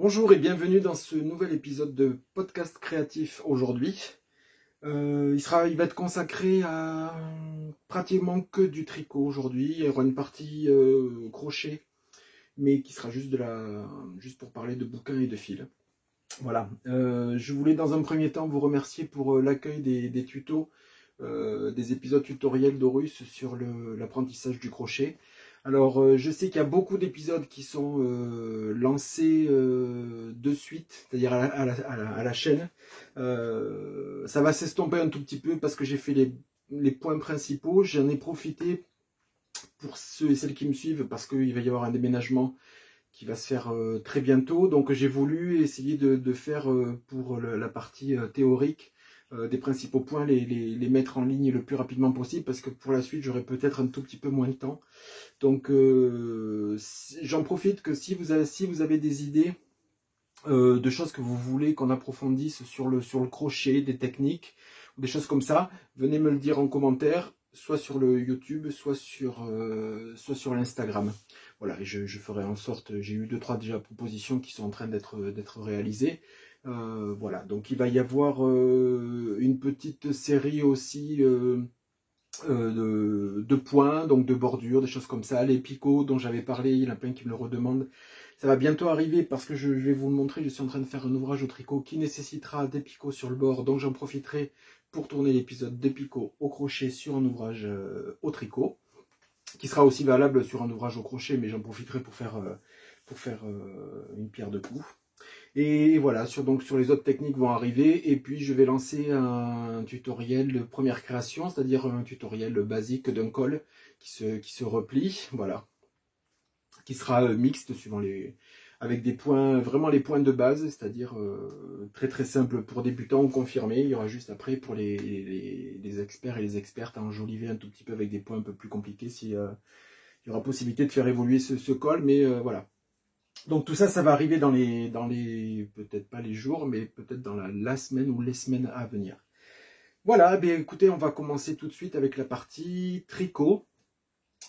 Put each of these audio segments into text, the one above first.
Bonjour et bienvenue dans ce nouvel épisode de podcast créatif aujourd'hui. Il va être consacré à pratiquement que du tricot aujourd'hui. Il y aura une partie crochet, mais qui sera juste pour parler de bouquins et de fils. Voilà. Je voulais dans un premier temps vous remercier pour l'accueil des tutos, des épisodes tutoriels d'Horus sur l'apprentissage du crochet. Alors, je sais qu'il y a beaucoup d'épisodes qui sont lancés de suite, c'est-à-dire à la chaîne. Ça va s'estomper un tout petit peu parce que j'ai fait les points principaux. J'en ai profité pour ceux et celles qui me suivent parce qu'il va y avoir un déménagement qui va se faire très bientôt. Donc j'ai voulu essayer de faire pour la partie théorique des principaux points, les mettre en ligne le plus rapidement possible parce que pour la suite j'aurai peut-être un tout petit peu moins de temps. Donc j'en profite que si vous avez des idées de choses que vous voulez qu'on approfondisse sur le crochet, des techniques, des choses comme ça, venez me le dire en commentaire, soit sur le YouTube, soit sur l'Instagram. Voilà, et je ferai en sorte, j'ai eu 2-3 déjà propositions qui sont en train d'être réalisées. Voilà, donc il va y avoir une petite série aussi de points, donc de bordures, des choses comme ça. Les picots dont j'avais parlé, il y en a plein qui me le redemandent. Ça va bientôt arriver parce que je vais vous le montrer, je suis en train de faire un ouvrage au tricot qui nécessitera des picots sur le bord, donc j'en profiterai pour tourner l'épisode des picots au crochet sur un ouvrage au tricot, qui sera aussi valable sur un ouvrage au crochet, mais j'en profiterai pour faire une pierre de coups. Et voilà, donc sur les autres techniques vont arriver, et puis je vais lancer un tutoriel de première création, c'est-à-dire un tutoriel basique d'un col qui se replie, voilà, qui sera mixte suivant avec des points, vraiment les points de base, c'est-à-dire très très simple pour débutants ou confirmés. Il y aura juste après pour les experts et les expertes à enjoliver un tout petit peu avec des points un peu plus compliqués s'il y aura possibilité de faire évoluer ce col, mais voilà. Donc tout ça, ça va arriver dans les peut-être pas les jours, mais peut-être dans la semaine ou les semaines à venir. Voilà, eh écoutez, on va commencer tout de suite avec la partie tricot.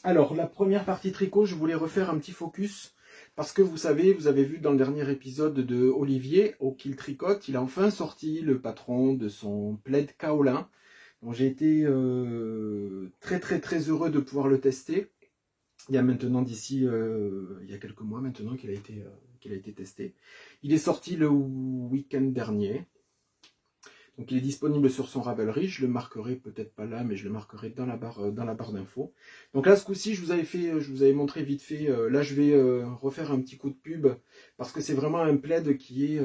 Alors, la première partie tricot, je voulais refaire un petit focus, parce que vous savez, vous avez vu dans le dernier épisode de Olivier, au Kill Tricote, il a enfin sorti le patron de son plaid kaolin. Donc j'ai été très très très heureux de pouvoir le tester. Il y a maintenant il y a quelques mois maintenant qu'il a été testé. Il est sorti le week-end dernier. Donc il est disponible sur son Ravelry. Je le marquerai peut-être pas là, mais je le marquerai dans la barre d'infos. Donc là, ce coup-ci, je vous avais montré vite fait. Là, je vais refaire un petit coup de pub parce que c'est vraiment un plaid qui est.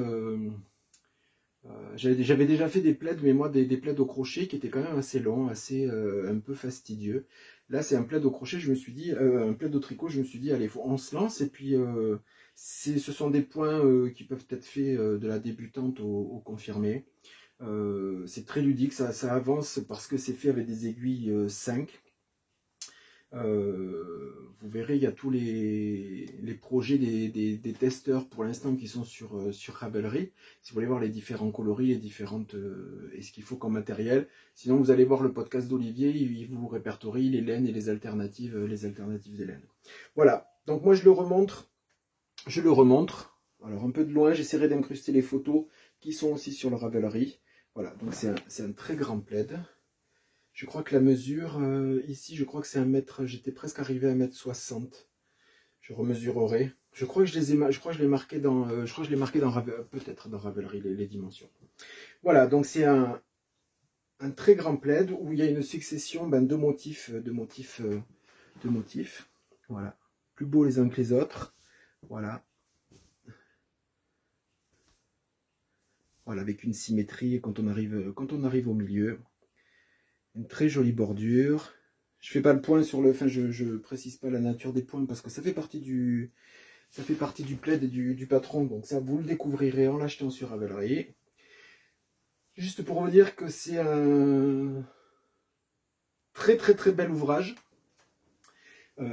J'avais déjà fait des plaids, mais moi des plaids au crochet qui étaient quand même assez longs, assez un peu fastidieux. Là, c'est un plaid au crochet, je me suis dit, un plaid au tricot, je me suis dit, allez, on se lance. Et puis, ce sont des points qui peuvent être faits de la débutante au confirmé. C'est très ludique, ça avance parce que c'est fait avec des aiguilles 5. Vous verrez, il y a tous les projets des testeurs pour l'instant qui sont sur Ravelry. Si vous voulez voir les différents coloris et et ce qu'il faut comme matériel. Sinon, vous allez voir le podcast d'Olivier, il vous répertorie les laines et les alternatives des laines. Voilà, donc moi je le remonte. Alors un peu de loin, j'essaierai d'incruster les photos qui sont aussi sur le Ravelry. Voilà, donc c'est un très grand plaid. Je crois que la mesure, ici, je crois que c'est 1 mètre, j'étais presque arrivé à 1,60 m. Je remesurerai. Je crois que je l'ai marqué dans, peut-être dans Ravelry, les dimensions. Voilà, donc c'est un très grand plaid où il y a une succession de motifs. Voilà, plus beaux les uns que les autres. Voilà. Voilà, avec une symétrie quand on arrive au milieu. Une très jolie bordure. Je fais pas le point sur le... Enfin, je précise pas la nature des points parce que ça fait partie du plaid et du patron. Donc ça, vous le découvrirez en l'achetant sur Ravelry. Juste pour vous dire que c'est un très très très bel ouvrage.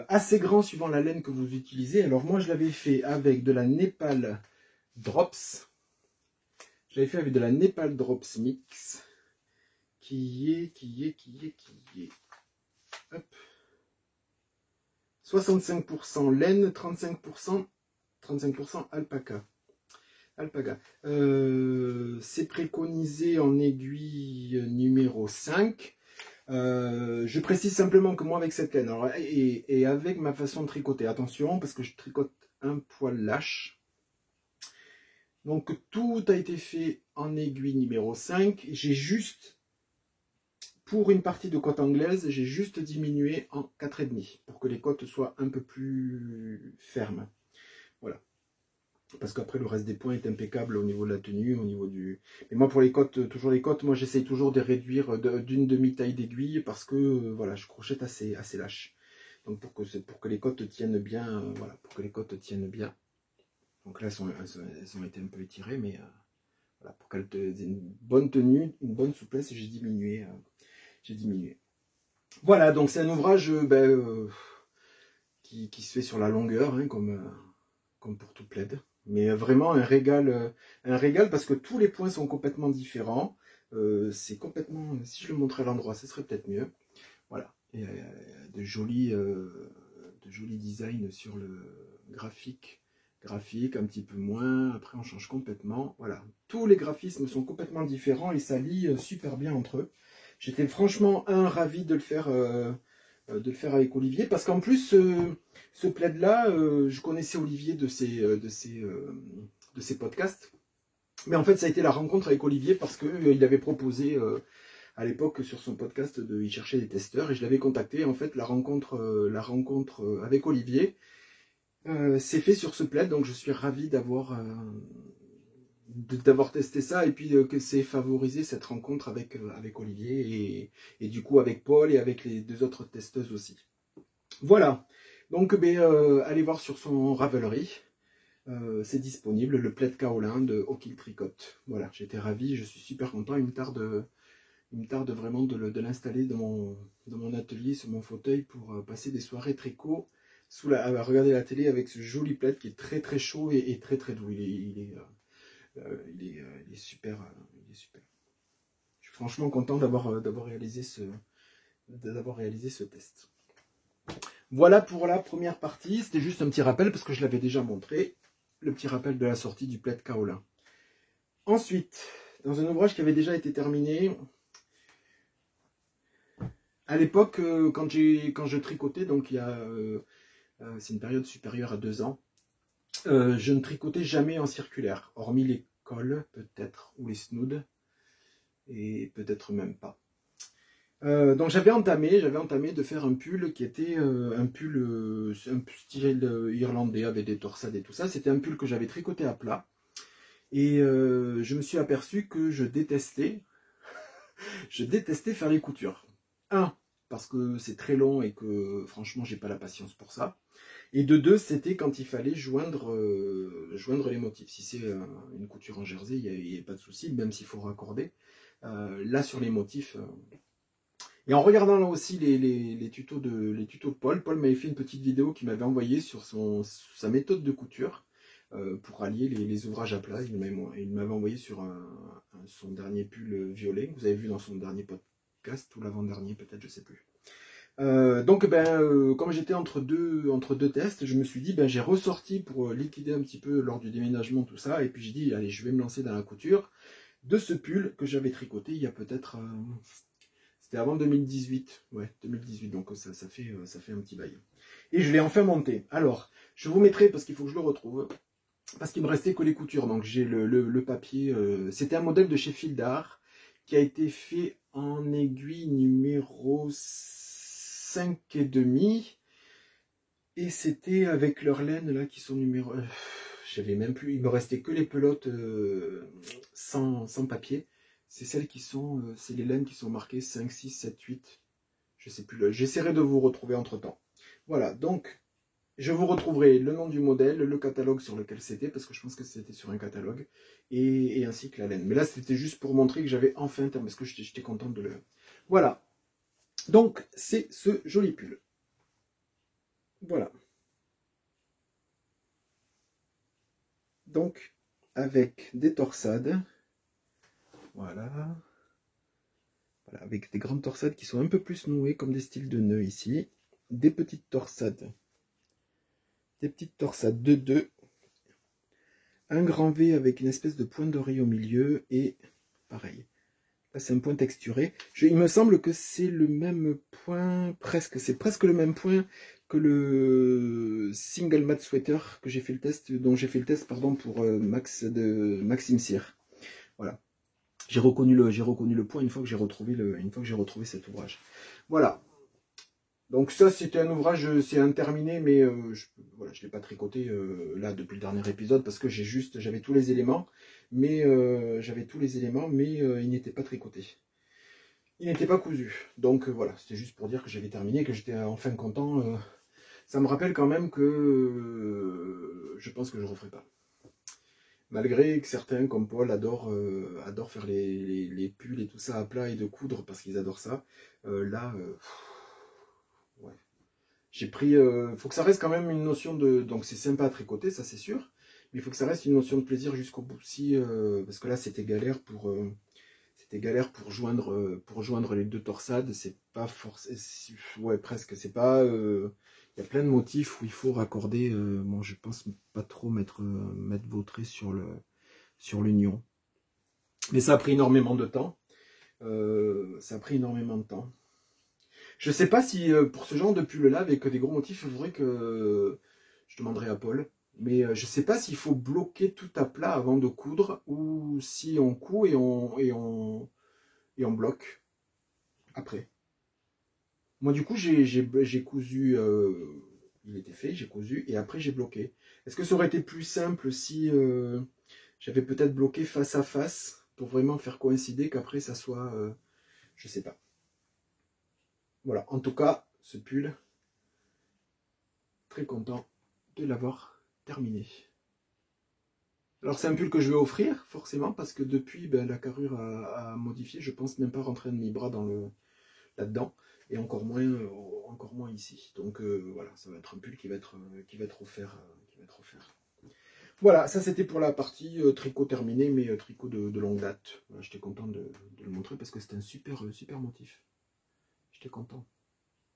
Assez grand suivant la laine que vous utilisez. Alors moi, je l'avais fait avec de la Nepal Drops. Je l'avais fait avec de la Nepal Drops Mix. Qui est hop. 65% laine, 35% alpaca. Alpaga. C'est préconisé en aiguille numéro 5. Je précise simplement que moi avec cette laine, alors, et avec ma façon de tricoter, attention parce que je tricote un poil lâche. Donc tout a été fait en aiguille numéro 5. J'ai juste, pour une partie de cote anglaise, j'ai juste diminué en 4,5 pour que les cotes soient un peu plus fermes. Voilà. Parce qu'après le reste des points est impeccable au niveau de la tenue, au niveau du... Mais moi pour les cotes, toujours les cotes, moi j'essaye toujours de réduire d'une demi-taille d'aiguille parce que voilà, je crochette assez lâche. Donc pour que les cotes tiennent bien, voilà, pour que les cotes tiennent bien. Donc là elles ont été un peu étirées, mais voilà, pour qu'elles aient une bonne tenue, une bonne souplesse, j'ai diminué. Voilà, donc c'est un ouvrage qui se fait sur la longueur, hein, comme pour tout plaid. Mais vraiment un régal parce que tous les points sont complètement différents. C'est complètement, si je le montrais à l'endroit, ce serait peut-être mieux. Voilà, et de jolis designs sur le graphique, un petit peu moins. Après, on change complètement. Voilà, tous les graphismes sont complètement différents et ça lie super bien entre eux. J'étais franchement ravi de le faire avec Olivier, parce qu'en plus ce plaid là, je connaissais Olivier de ses podcasts, mais en fait ça a été la rencontre avec Olivier parce que il avait proposé à l'époque sur son podcast il cherchait des testeurs et je l'avais contacté. En fait la rencontre avec Olivier s'est fait sur ce plaid, donc je suis ravi d'avoir testé ça et puis que c'est favorisé cette rencontre avec Olivier et du coup avec Paul et avec les 2 autres testeuses aussi. Voilà, donc allez voir sur son Ravelry, c'est disponible, le plaid kaolin de O'Kill Tricot. Voilà, j'étais ravi, je suis super content, il me tarde vraiment de l'installer dans mon atelier, sur mon fauteuil pour passer des soirées tricot à regarder la télé avec ce joli plaid qui est très très chaud et très très doux. Il est super, il est super. Je suis franchement content d'avoir réalisé ce test. Voilà pour la première partie. C'était juste un petit rappel parce que je l'avais déjà montré. Le petit rappel de la sortie du plaid kaolin. Ensuite, dans un ouvrage qui avait déjà été terminé, à l'époque, quand je tricotais, donc il y a, c'est une période supérieure à 2 ans, je ne tricotais jamais en circulaire, hormis les cols peut-être, ou les snoods, et peut-être même pas. Donc j'avais entamé de faire un pull qui était un pull style irlandais avec des torsades et tout ça. C'était un pull que j'avais tricoté à plat, et je me suis aperçu que je détestais faire les coutures. Parce que c'est très long et que franchement j'ai pas la patience pour ça. Et de 2, c'était quand il fallait joindre les motifs. Si c'est une couture en jersey, il n'y a pas de souci, même s'il faut raccorder. Là sur les motifs. Et en regardant là aussi les tutos de Paul m'avait fait une petite vidéo qu'il m'avait envoyée sur sa méthode de couture pour allier les ouvrages à plat. Il m'avait envoyé sur son dernier pull violet, que vous avez vu dans son dernier podcast, ou l'avant-dernier peut-être, je sais plus. Donc comme j'étais entre deux tests, je me suis dit j'ai ressorti pour liquider un petit peu lors du déménagement tout ça, et puis j'ai dit allez, je vais me lancer dans la couture de ce pull que j'avais tricoté il y a peut-être c'était avant 2018, ouais 2018, donc ça fait un petit bail. Et je l'ai enfin monté. Alors je vous mettrai, parce qu'il faut que je le retrouve, parce qu'il me restait que les coutures, donc j'ai le papier, c'était un modèle de chez Fildar qui a été fait en aiguille numéro 5,5, et c'était avec leurs laines là qui sont numéro... j'avais même plus, il me restait que les pelotes sans papier. C'est celles qui sont, c'est les laines qui sont marquées 5, 6, 7, 8, je sais plus, j'essaierai de vous retrouver entre temps. Voilà, donc je vous retrouverai le nom du modèle, le catalogue sur lequel c'était, parce que je pense que c'était sur un catalogue, et ainsi que la laine. Mais là c'était juste pour montrer que j'avais enfin, parce que j'étais content de le... Voilà. Donc, c'est ce joli pull. Voilà. Donc, avec des torsades. Voilà. Voilà, avec des grandes torsades qui sont un peu plus nouées, comme des styles de nœuds ici. Des petites torsades. Des petites torsades de 2. un grand V avec une espèce de point d'oreille au milieu, et pareil. Là, c'est un point texturé. Il me semble que c'est le même point, presque. C'est presque le même point que le single matte sweater que j'ai fait le test, dont j'ai fait le test, pardon, pour Max de Maxime Cyr. Voilà. J'ai reconnu le point une fois que j'ai retrouvé cet ouvrage. Voilà. Donc ça, c'était un ouvrage, c'est un terminé, mais voilà, je l'ai pas tricoté là depuis le dernier épisode parce que j'avais tous les éléments, mais il n'était pas tricoté. Il n'était pas cousu. Donc voilà, c'était juste pour dire que j'avais terminé, que j'étais enfin content. Ça me rappelle quand même que je pense que je ne referai pas. Malgré que certains, comme Paul, adorent faire les pulls et tout ça à plat et de coudre parce qu'ils adorent ça. Là, ouais. J'ai pris... faut que ça reste quand même une notion de... Donc c'est sympa à tricoter, ça c'est sûr. Mais il faut que ça reste une notion de plaisir jusqu'au bout. Parce que là, c'était galère pour joindre les deux torsades. C'est pas forcément... Ouais, presque. C'est pas... Il y a plein de motifs où il faut raccorder. Bon, je pense pas trop mettre vautré sur l'union. Mais ça a pris énormément de temps. Je sais pas si pour ce genre de pull-là, avec des gros motifs, il faudrait que je demanderai à Paul. Mais je sais pas s'il faut bloquer tout à plat avant de coudre ou si on coud et on bloque après. Moi du coup j'ai cousu, il était fait, j'ai cousu et après j'ai bloqué. Est-ce que ça aurait été plus simple si j'avais peut-être bloqué face à face pour vraiment faire coïncider qu'après ça soit... je sais pas. Voilà, en tout cas, ce pull, très content de l'avoir terminé. Alors c'est un pull que je vais offrir, forcément, parce que depuis, la carrure a modifié. Je pense même pas rentrer un demi-bras là-dedans, et encore moins ici. Donc voilà, ça va être un pull qui va être offert. Voilà, ça c'était pour la partie tricot terminé, mais tricot de longue date. Voilà, j'étais content de le montrer parce que c'était un super motif. J'étais content.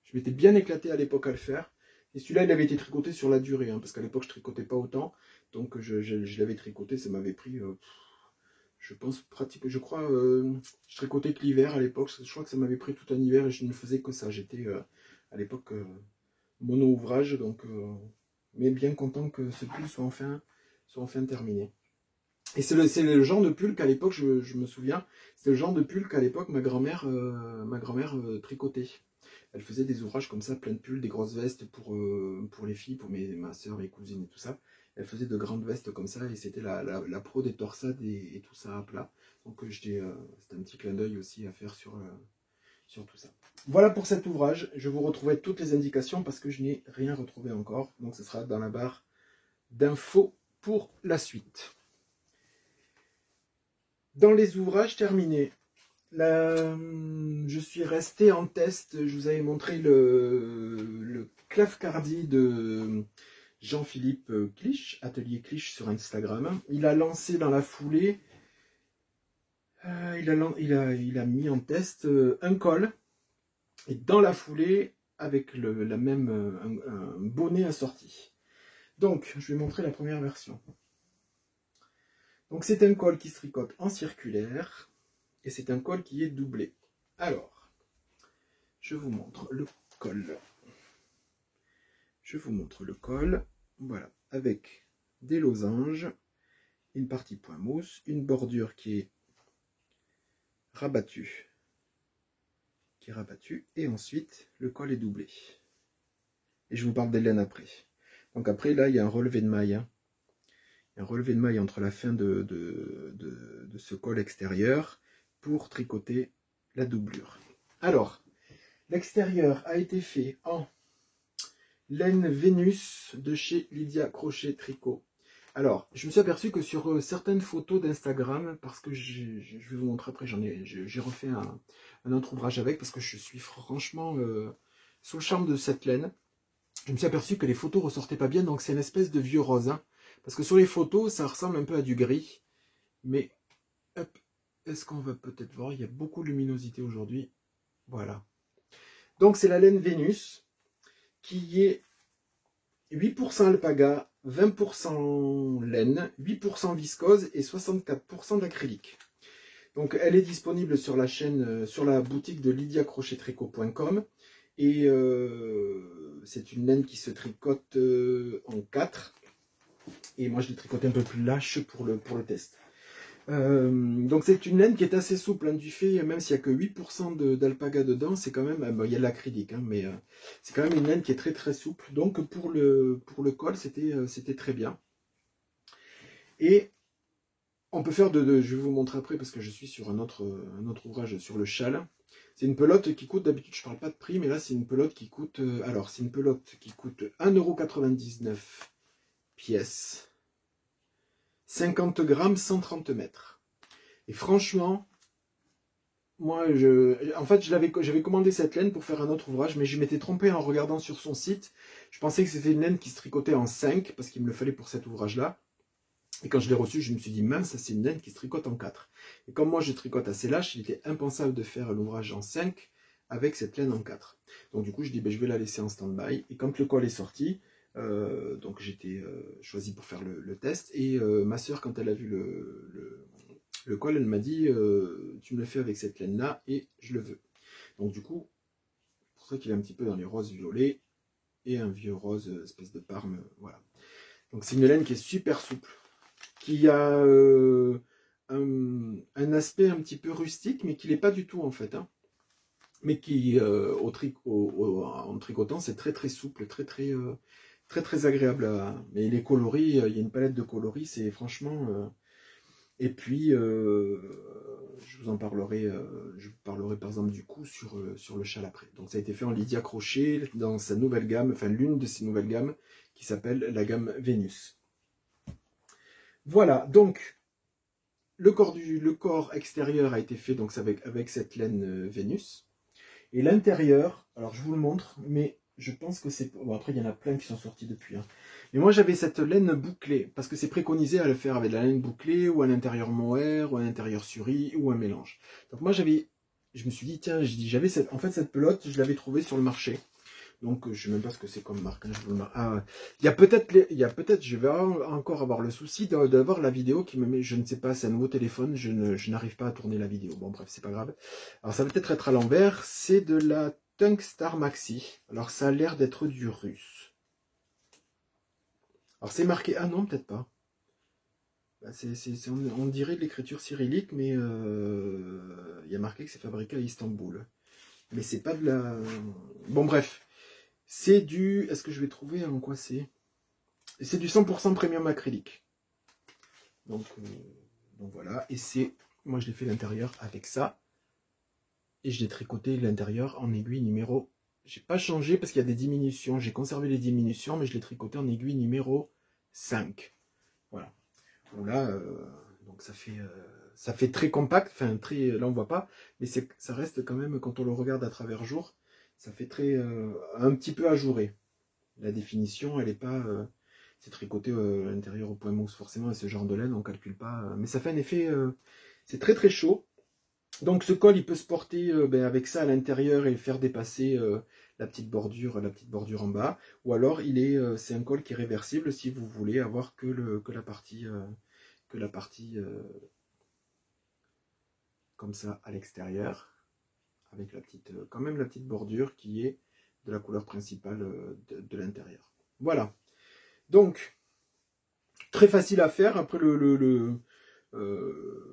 Je m'étais bien éclaté à l'époque à le faire. Et celui-là, il avait été tricoté sur la durée, hein, parce qu'à l'époque, je tricotais pas autant. Donc, je l'avais tricoté, ça m'avait pris, je pense, pratiquement, je crois, je tricotais que l'hiver à l'époque. Je crois que ça m'avait pris tout un hiver et je ne faisais que ça. J'étais, à l'époque, mono-ouvrage, donc, mais bien content que ce pull soit enfin terminé. Et c'est le genre de pull qu'à l'époque, je me souviens, c'est le genre de pull qu'à l'époque, ma grand-mère tricotait. Elle faisait des ouvrages comme ça, plein de pulls, des grosses vestes pour les filles, pour ma soeur, mes cousines et tout ça. Elle faisait de grandes vestes comme ça et c'était la pro des torsades et tout ça à plat. Donc c'était un petit clin d'œil aussi à faire sur tout ça. Voilà pour cet ouvrage. Je vous retrouverai toutes les indications parce que je n'ai rien retrouvé encore. Donc ce sera dans la barre d'infos pour la suite. Dans les ouvrages terminés, je suis resté en test. Je vous avais montré le clave-cardi de Jean-Philippe Clich, Atelier Clich sur Instagram. Il a lancé dans la foulée, il a mis en test un col, et dans la foulée, avec un bonnet assorti. Donc, je vais montrer la première version. Donc, c'est un col qui se tricote en circulaire. Et c'est un col qui est doublé. Alors, je vous montre le col. Voilà, avec des losanges, une partie point mousse, une bordure qui est rabattue, et ensuite le col est doublé. Et je vous parle des laines après. Donc après, là, il y a un relevé de maille. Hein. Il y a un relevé de maille entre la fin de ce col extérieur pour tricoter la doublure. Alors, l'extérieur a été fait en laine Vénus de chez Lydia Crochet Tricot. Alors, je me suis aperçu que sur certaines photos d'Instagram, parce que je vais vous montrer après, j'ai refait un autre ouvrage avec, parce que je suis franchement sous le charme de cette laine. Je me suis aperçu que les photos ressortaient pas bien, donc c'est une espèce de vieux rose. Hein, parce que sur les photos, ça ressemble un peu à du gris. Mais, hop, est-ce qu'on va peut-être voir? Il y a beaucoup de luminosité aujourd'hui. Voilà. Donc c'est la laine Vénus qui est 8% alpaga, 20% laine, 8% viscose et 64% d'acrylique. Donc elle est disponible sur la chaîne, sur la boutique de lydiacrochettricot.com et c'est une laine qui se tricote en 4 et moi je l'ai tricoté un peu plus lâche pour le test. Donc c'est une laine qui est assez souple hein, du fait, même s'il n'y a que 8% d'alpaga dedans, c'est quand même, bon, il y a de l'acrylique, hein, mais c'est quand même une laine qui est très très souple. Donc pour le col, c'était très bien. Et on peut faire je vais vous montrer après parce que je suis sur un autre ouvrage sur le châle. C'est une pelote qui coûte, d'habitude je parle pas de prix, mais là c'est une pelote qui coûte, alors c'est une pelote qui coûte 1,99 € pièce, 50 grammes, 130 mètres. Et franchement, moi, en fait, j'avais commandé cette laine pour faire un autre ouvrage, mais je m'étais trompé en regardant sur son site. Je pensais que c'était une laine qui se tricotait en 5, parce qu'il me le fallait pour cet ouvrage-là. Et quand je l'ai reçu, je me suis dit, mince, c'est une laine qui se tricote en 4. Et comme moi, je tricote assez lâche, il était impensable de faire l'ouvrage en 5 avec cette laine en 4. Donc du coup, je dis, ben, je vais la laisser en stand-by. Et quand le col est sorti, donc j'étais choisi pour faire le test. Et ma soeur, quand elle a vu le col, elle m'a dit, tu me le fais avec cette laine-là et je le veux. Donc du coup, pour ça qu'il est un petit peu dans les roses violets et un vieux rose espèce de parme, voilà. Donc c'est une laine qui est super souple, qui a un aspect un petit peu rustique, mais qui n'est pas du tout en fait. Hein. Mais qui, en tricotant, c'est très très souple, très agréable. Mais les coloris, il y a une palette de coloris, c'est franchement... Et puis, je vous parlerai par exemple du coup sur le châle après. Donc ça a été fait en Lydia Crochet dans sa nouvelle gamme, enfin l'une de ses nouvelles gammes, qui s'appelle la gamme Vénus. Voilà, donc le corps extérieur a été fait donc avec cette laine Vénus. Et l'intérieur, alors je vous le montre, mais je pense que c'est... Bon, après, il y en a plein qui sont sortis depuis. Hein. Mais moi, j'avais cette laine bouclée, parce que c'est préconisé à le faire avec de la laine bouclée, ou un intérieur mohair, ou un intérieur suri, ou un mélange. Donc moi, je me suis dit, tiens, j'avais cette pelote, je l'avais trouvée sur le marché. Donc, je ne sais même pas ce que c'est comme marque. Hein, il y a peut-être, je vais encore avoir le souci d'avoir la vidéo qui me met, je ne sais pas, c'est un nouveau téléphone, je n'arrive pas à tourner la vidéo. Bon, bref, c'est pas grave. Alors, ça va peut-être être à l'envers. C'est de la Tunkstar Maxi. Alors, ça a l'air d'être du russe. Alors, c'est marqué, ah non, peut-être pas. On dirait de l'écriture cyrillique, mais il y a marqué que c'est fabriqué à Istanbul. Mais c'est pas de la... Bon, bref. C'est du... Est-ce que je vais trouver en quoi c'est? C'est du 100% premium acrylique. Donc voilà. Et c'est... Moi, je l'ai fait l'intérieur avec ça. Et je l'ai tricoté l'intérieur en aiguille numéro... J'ai pas changé parce qu'il y a des diminutions. J'ai conservé les diminutions, mais je l'ai tricoté en aiguille numéro 5. Voilà. Bon, là, donc ça fait très compact. Enfin, très... Là, on voit pas. Mais ça reste quand même, quand on le regarde à travers jour, ça fait très... un petit peu ajouré. La définition, elle n'est pas... c'est tricoté à l'intérieur au point mousse, forcément, et ce genre de laine, on ne calcule pas. Mais ça fait un effet... c'est très très chaud. Donc ce col, il peut se porter avec ça à l'intérieur et faire dépasser la petite bordure en bas. Ou alors, c'est un col qui est réversible si vous voulez avoir que la partie... comme ça à l'extérieur. Avec quand même la petite bordure qui est de la couleur principale de l'intérieur. Voilà. Donc, très facile à faire. Après,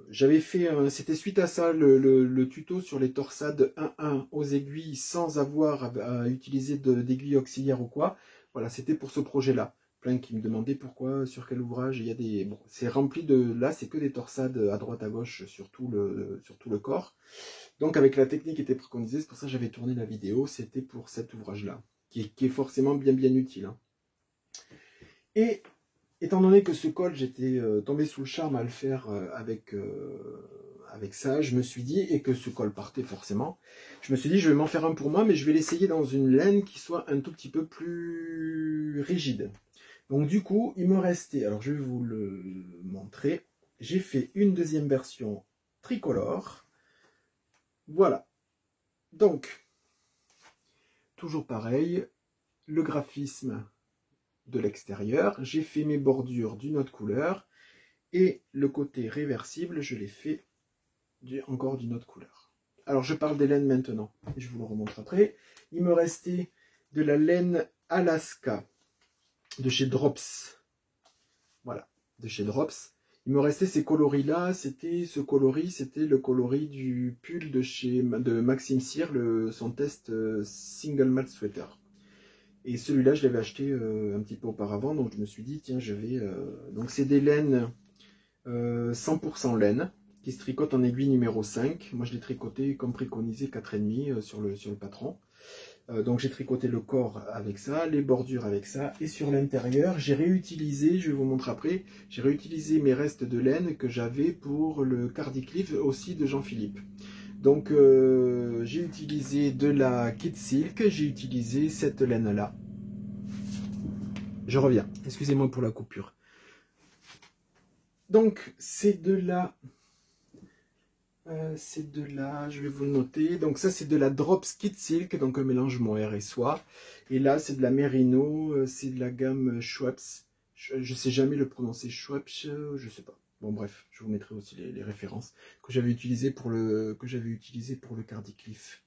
j'avais fait, c'était suite à ça, le tuto sur les torsades 1-1 aux aiguilles sans avoir à utiliser d'aiguilles auxiliaires ou quoi. Voilà, c'était pour ce projet-là. Plein qui me demandaient pourquoi, sur quel ouvrage, il y a des... Bon, c'est rempli de... Là, c'est que des torsades à droite à gauche sur tout le corps. Donc avec la technique qui était préconisée, c'est pour ça que j'avais tourné la vidéo, c'était pour cet ouvrage-là, qui est forcément bien utile. Hein. Et étant donné que ce col, j'étais tombé sous le charme à le faire avec ça, je me suis dit, et que ce col partait forcément, je me suis dit, je vais m'en faire un pour moi, mais je vais l'essayer dans une laine qui soit un tout petit peu plus rigide. Donc du coup, il me restait, alors je vais vous le montrer, j'ai fait une deuxième version tricolore. Voilà. Donc, toujours pareil, le graphisme de l'extérieur. J'ai fait mes bordures d'une autre couleur. Et le côté réversible, je l'ai fait encore d'une autre couleur. Alors je parle des laines maintenant, et je vous le remontre après. Il me restait de la laine Alaska, de chez Drops. Voilà, de chez Drops. Il me restait ces coloris-là, c'était le coloris du pull de Maxime Cyr, son test Single Malt Sweater. Et celui-là, je l'avais acheté un petit peu auparavant, donc je me suis dit, tiens, je vais... Donc c'est des laines 100% laine, qui se tricote en aiguille numéro 5. Moi, je l'ai tricoté comme préconisé 4,5 sur le patron. Donc j'ai tricoté le corps avec ça, les bordures avec ça, et sur l'intérieur, j'ai réutilisé, je vais vous montrer après, j'ai réutilisé mes restes de laine que j'avais pour le Cardicliff aussi de Jean-Philippe. Donc j'ai utilisé de la Kid Silk, j'ai utilisé cette laine-là. Je reviens, excusez-moi pour la coupure. Donc c'est de la... je vais vous le noter, donc ça c'est de la Drops Kid Silk, donc un mélange mohair et soie, et là c'est de la Merino, c'est de la gamme Schweppes, je sais jamais le prononcer, Schweppes, je sais pas, bon bref, je vous mettrai aussi les références que j'avais utilisé pour le Cardicliff.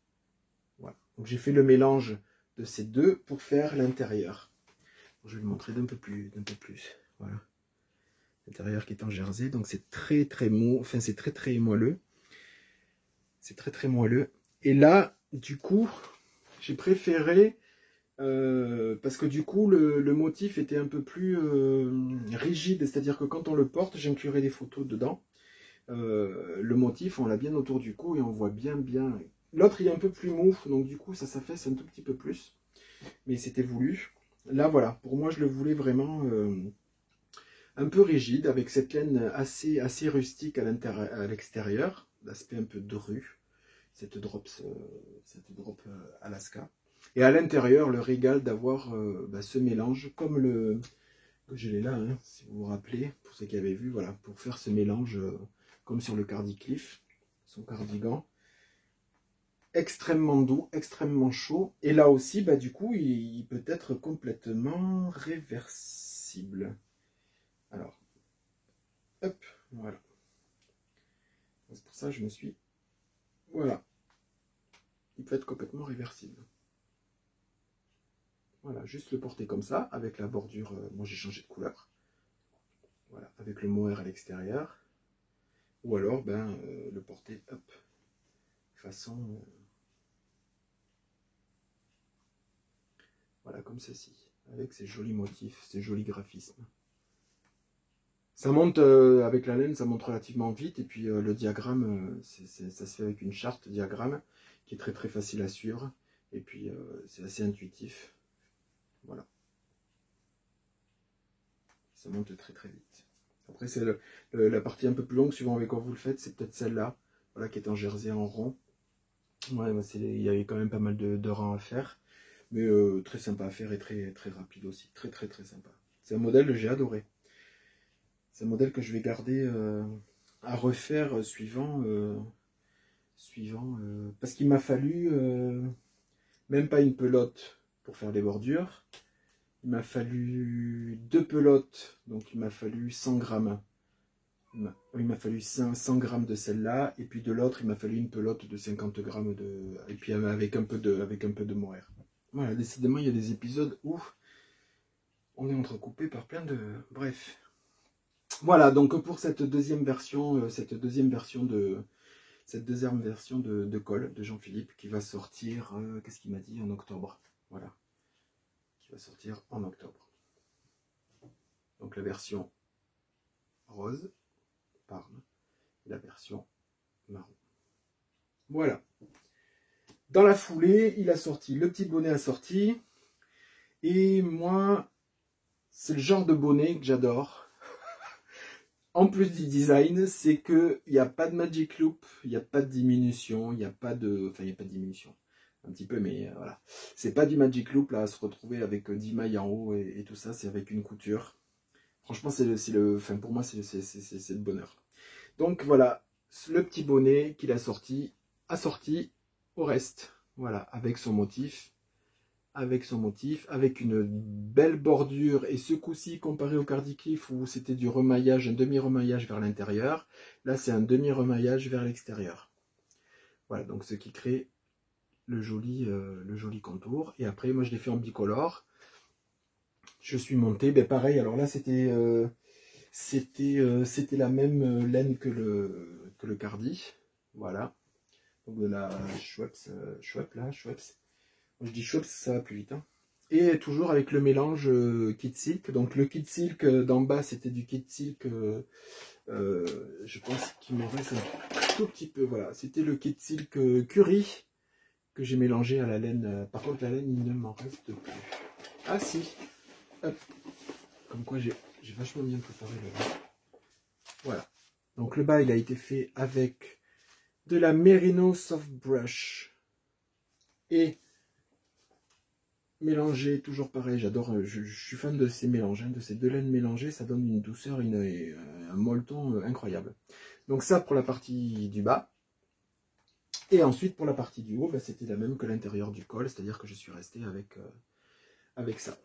Voilà, donc j'ai fait le mélange de ces deux pour faire l'intérieur. Je vais le montrer d'un peu plus, voilà, l'intérieur qui est en jersey, donc c'est très mou, enfin c'est très moelleux. C'est très moelleux. Et là, du coup, j'ai préféré, parce que du coup, le motif était un peu plus rigide. C'est-à-dire que quand on le porte, j'inclurai des photos dedans. Le motif, on l'a bien autour du cou et on voit bien. L'autre, il est un peu plus mou, donc du coup, ça s'affaisse un tout petit peu plus. Mais c'était voulu. Là, voilà, pour moi, je le voulais vraiment un peu rigide, avec cette laine assez rustique à l'extérieur, d'aspect un peu dru, cette drop Alaska. Et à l'intérieur, le régal d'avoir ce mélange, comme je l'ai là, hein, si vous vous rappelez, pour ceux qui avaient vu, voilà, pour faire ce mélange comme sur le Cardicliff, son cardigan. Extrêmement doux, extrêmement chaud. Et là aussi, du coup, il peut être complètement réversible. Alors, hop, voilà. C'est pour ça que je me suis... Voilà. Il peut être complètement réversible. Voilà, juste le porter comme ça, avec la bordure... moi, j'ai changé de couleur. Voilà, avec le mohair à l'extérieur. Ou alors, le porter, hop, façon... voilà, comme ceci. Avec ces jolis motifs, ces jolis graphismes. Ça monte, avec la laine, ça monte relativement vite. Et puis le diagramme, ça se fait avec une charte diagramme qui est très facile à suivre. Et puis c'est assez intuitif. Voilà. Ça monte très vite. Après, c'est la partie un peu plus longue, suivant avec quoi vous le faites. C'est peut-être celle-là, voilà, qui est en jersey en rond. Ouais, il y avait quand même pas mal de rangs à faire. Mais très sympa à faire et très rapide aussi. Très sympa. C'est un modèle que j'ai adoré. C'est un modèle que je vais garder à refaire suivant parce qu'il m'a fallu même pas une pelote pour faire les bordures. Il m'a fallu 2 pelotes, donc il m'a fallu 100 grammes. Il m'a fallu 100 grammes de celle-là, et puis de l'autre, il m'a fallu une pelote de 50 grammes et puis avec un peu de mohair. Voilà, décidément, il y a des épisodes où on est entrecoupé par plein de... Bref. Voilà, donc pour cette deuxième version de colle de Jean-Philippe qui va sortir, qu'est-ce qu'il m'a dit, en octobre. Voilà, qui va sortir en octobre. Donc la version rose, parme, et la version marron. Voilà. Dans la foulée, il a sorti, le petit bonnet a sorti, et moi, c'est le genre de bonnet que j'adore. En plus du design, c'est qu'il n'y a pas de magic loop, il n'y a pas de diminution, il n'y a pas de... Enfin, il n'y a pas de diminution, un petit peu, mais voilà. C'est pas du magic loop, là, à se retrouver avec 10 mailles en haut et tout ça, c'est avec une couture. Franchement, enfin, pour moi, c'est le bonheur. Donc, voilà, le petit bonnet qu'il a sorti, assorti au reste. Voilà, avec son motif. avec son motif, avec une belle bordure, et ce coup-ci, comparé au Cardi Cliff où c'était du remaillage, un demi-remaillage vers l'intérieur, là c'est un demi-remaillage vers l'extérieur. Voilà, donc ce qui crée le joli contour. Et après, moi je l'ai fait en bicolore. Je suis monté, ben pareil, alors là c'était la même laine que le Cardi, voilà. Donc de la Schweppes, Schweppes. Moi, je dis Schweppes, ça va plus vite. Hein. Et toujours avec le mélange Kit Silk. Donc le Kit Silk d'en bas, c'était du Kit Silk, je pense qu'il me reste un tout petit peu. Voilà, c'était le Kit Silk Curry que j'ai mélangé à la laine. Par contre, la laine, il ne m'en reste plus. Ah si, hop. Comme quoi j'ai vachement bien préparé le... Voilà. Donc le bas, il a été fait avec de la Merino Soft Brush. Et mélangé, toujours pareil, j'adore, je suis fan de ces mélanges, hein, de ces deux laines mélangées, ça donne une douceur, un molleton incroyable. Donc ça pour la partie du bas. Et ensuite pour la partie du haut, bah, c'était la même que l'intérieur du col, c'est-à-dire que je suis resté avec ça.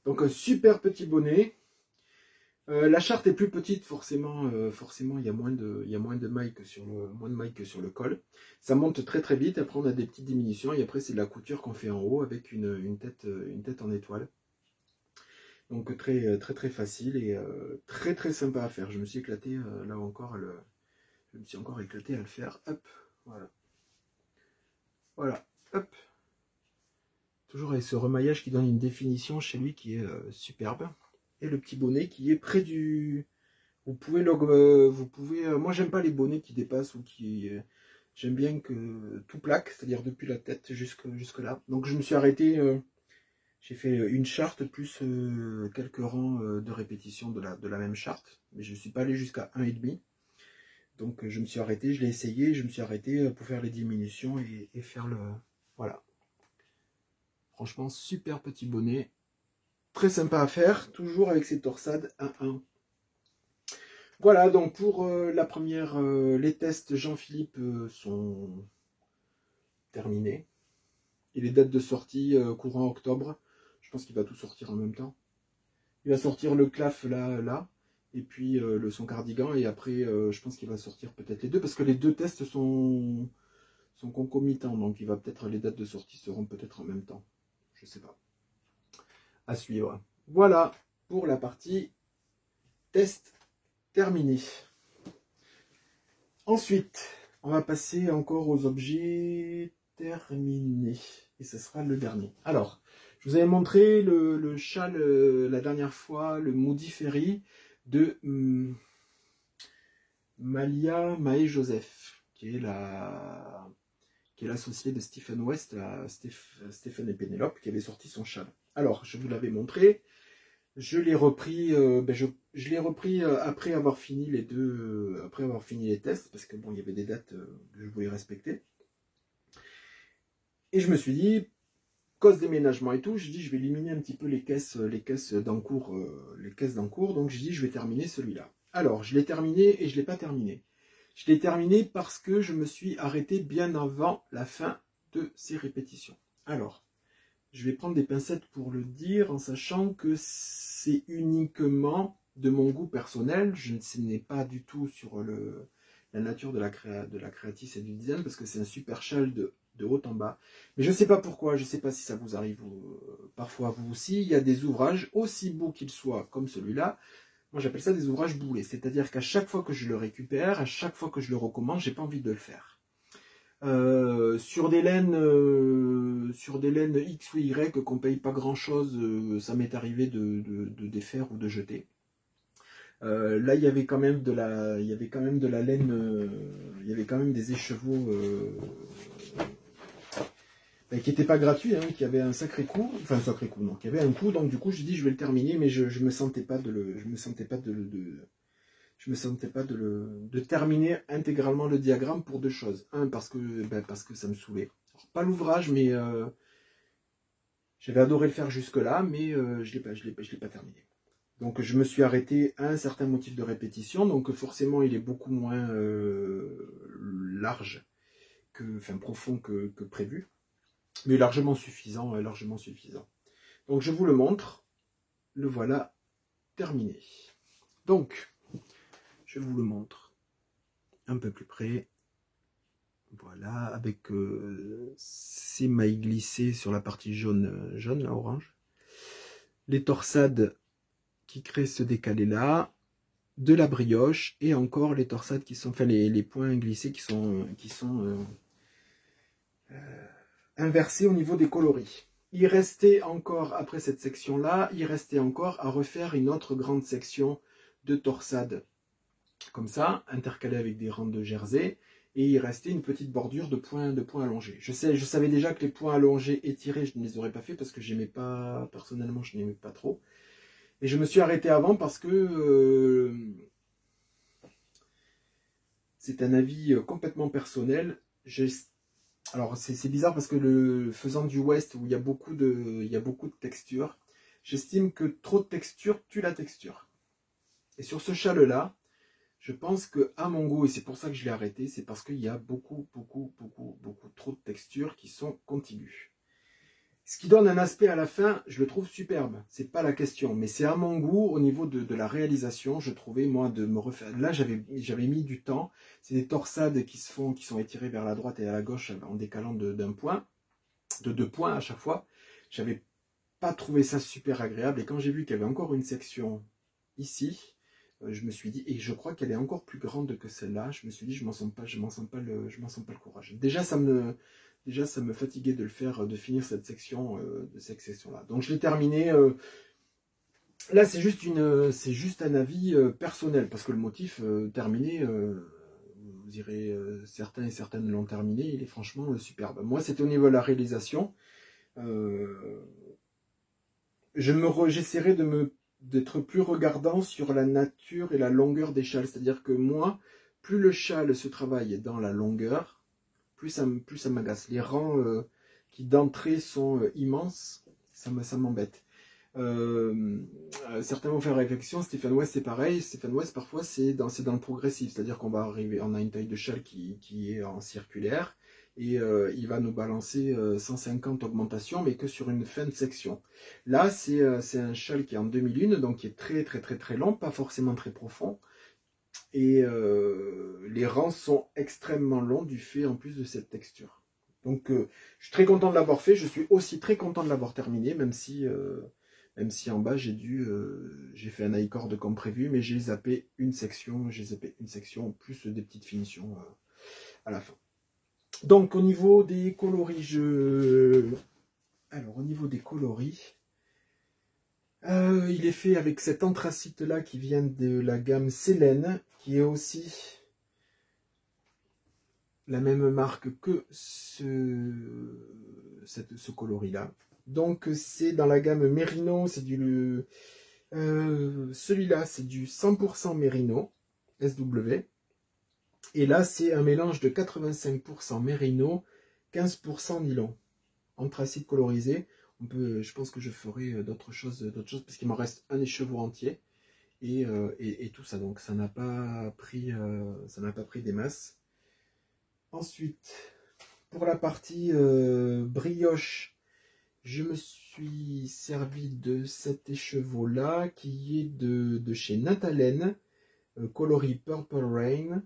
Donc un super petit bonnet. La charte est plus petite, forcément il y a moins de mailles que sur le col. Ça monte très très vite, après on a des petites diminutions et après c'est de la couture qu'on fait en haut avec une tête en étoile. Donc très très très facile et très très sympa à faire. Je me suis éclaté là encore je me suis encore éclaté à le faire. Hop, voilà. Voilà, hop. Toujours avec ce remaillage qui donne une définition chez lui qui est superbe. Et le petit bonnet qui est près du... Vous pouvez, moi j'aime pas les bonnets qui dépassent ou qui... j'aime bien que tout plaque, c'est-à-dire depuis la tête jusque là. Donc je me suis arrêté, j'ai fait une charte plus quelques rangs de répétition de la même charte. Mais je ne suis pas allé jusqu'à 1,5. Donc je me suis arrêté, je l'ai essayé, je me suis arrêté pour faire les diminutions et faire le... Voilà. Franchement, super petit bonnet. Très sympa à faire, toujours avec ses torsades 1-1. Voilà, donc pour la première, les tests Jean-Philippe sont terminés. Et les dates de sortie courant octobre, je pense qu'il va tout sortir en même temps. Il va sortir le claf là, et puis son cardigan, et après je pense qu'il va sortir peut-être les deux, parce que les deux tests sont concomitants, donc il va peut-être, les dates de sortie seront peut-être en même temps. Je sais pas. À suivre. Voilà pour la partie test terminée. Ensuite, on va passer encore aux objets terminés. Et ce sera le dernier. Alors, je vous avais montré le châle la dernière fois, le Moody Ferry de Malia Mae Joseph, qui est l'associée de Stephen West, Stephen et Penelope, qui avait sorti son châle. Alors, je vous l'avais montré. Je l'ai repris, je l'ai repris après avoir fini les deux, après avoir fini les tests, parce que bon, il y avait des dates que je voulais respecter. Et je me suis dit, cause déménagement et tout, je dis je vais éliminer un petit peu les caisses d'encours, donc je dis je vais terminer celui-là. Alors, je l'ai terminé et je l'ai pas terminé. Je l'ai terminé parce que je me suis arrêté bien avant la fin de ces répétitions. Alors, je vais prendre des pincettes pour le dire, en sachant que c'est uniquement de mon goût personnel. Ce n'est pas du tout sur la nature de la créatrice et du design, parce que c'est un super châle de haut en bas. Mais je ne sais pas pourquoi, je ne sais pas si ça vous arrive parfois à vous aussi. Il y a des ouvrages, aussi beaux qu'ils soient, comme celui-là. Moi j'appelle ça des ouvrages boulets. C'est-à-dire qu'à chaque fois que je le récupère, à chaque fois que je le recommande, j'ai pas envie de le faire. Sur des laines X ou Y qu'on paye pas grand chose, ça m'est arrivé de défaire ou de jeter. Là il y avait quand même de la laine, il y avait quand même des écheveaux qui n'étaient pas gratuits, hein, qui avaient un sacré coût, enfin un sacré coût, non, qui avait un coût, donc du coup j'ai dit je vais le terminer, mais je me sentais pas de terminer intégralement le diagramme pour deux choses. Un, parce que ça me saoulait. Alors, pas l'ouvrage, mais j'avais adoré le faire jusque-là, mais je l'ai pas terminé. Donc je me suis arrêté à un certain motif de répétition, donc forcément il est beaucoup moins large, profond que prévu. Mais largement suffisant, largement suffisant. Donc je vous le montre. Le voilà terminé. Donc, je vous le montre un peu plus près. Voilà, avec ces mailles glissées sur la partie jaune, jaune là, orange. Les torsades qui créent ce décalé là, de la brioche et encore les torsades qui sont, enfin les points glissés qui sont inversés au niveau des coloris. Il restait encore, après cette section là, il restait encore à refaire une autre grande section de torsades comme ça, intercalée avec des rangs de jersey. Et il restait une petite bordure de points allongés. Je savais déjà que les points allongés étirés, je ne les aurais pas fait parce que j'aimais pas, personnellement, je n'aimais pas trop. Et je me suis arrêté avant parce que c'est un avis complètement personnel. Alors c'est bizarre parce que faisant du West où il y a beaucoup de textures, j'estime que trop de texture tue la texture. Et sur ce châle-là, je pense que à mon goût, et c'est pour ça que je l'ai arrêté, c'est parce qu'il y a beaucoup trop de textures qui sont contiguës. Ce qui donne un aspect à la fin, je le trouve superbe, c'est pas la question, mais c'est à mon goût, au niveau de la réalisation, je trouvais, moi, de me refaire, là j'avais mis du temps, c'est des torsades qui sont étirées vers la droite et à la gauche en décalant d'un point, de 2 points à chaque fois, j'avais pas trouvé ça super agréable, et quand j'ai vu qu'il y avait encore une section ici, je me suis dit, et je crois qu'elle est encore plus grande que celle-là, je me suis dit, je m'en sens pas le courage. Déjà, ça me fatiguait de le faire, de finir cette section-là. Donc je l'ai terminé. Là, c'est juste un avis personnel, parce que le motif terminé, vous direz, certains et certaines l'ont terminé, il est franchement superbe. Moi, c'était au niveau de la réalisation. J'essaierai d'être plus regardant sur la nature et la longueur des châles. C'est-à-dire que moi, plus le châle se travaille dans la longueur, plus ça m'agace. Les rangs qui d'entrée sont immenses, ça m'embête. Certains vont faire réflexion, Stephen West c'est pareil. Stephen West parfois c'est dans le progressif, c'est-à-dire qu'on on a une taille de châle qui est en circulaire et il va nous balancer 150 augmentations mais que sur une fin de section. Là c'est un châle qui est en demi-lune, donc qui est très long, pas forcément très profond. Et les rangs sont extrêmement longs du fait en plus de cette texture. Donc je suis très content de l'avoir fait, je suis aussi très content de l'avoir terminé, même si en bas j'ai fait un i-cord comme prévu, mais j'ai zappé une section, plus des petites finitions à la fin. Donc au niveau des coloris, il est fait avec cet anthracite là qui vient de la gamme Sélène, qui est aussi la même marque que ce coloris là. Donc c'est dans la gamme Merino, c'est celui-là c'est du 100% Merino SW, et là c'est un mélange de 85% Merino, 15% nylon, anthracite colorisé. Je pense que je ferai d'autres choses parce qu'il m'en reste un écheveau entier et tout ça, donc ça n'a pas pris des masses. Ensuite, pour la partie brioche, je me suis servi de cet écheveau là qui est de chez Natalen, coloris Purple Rain,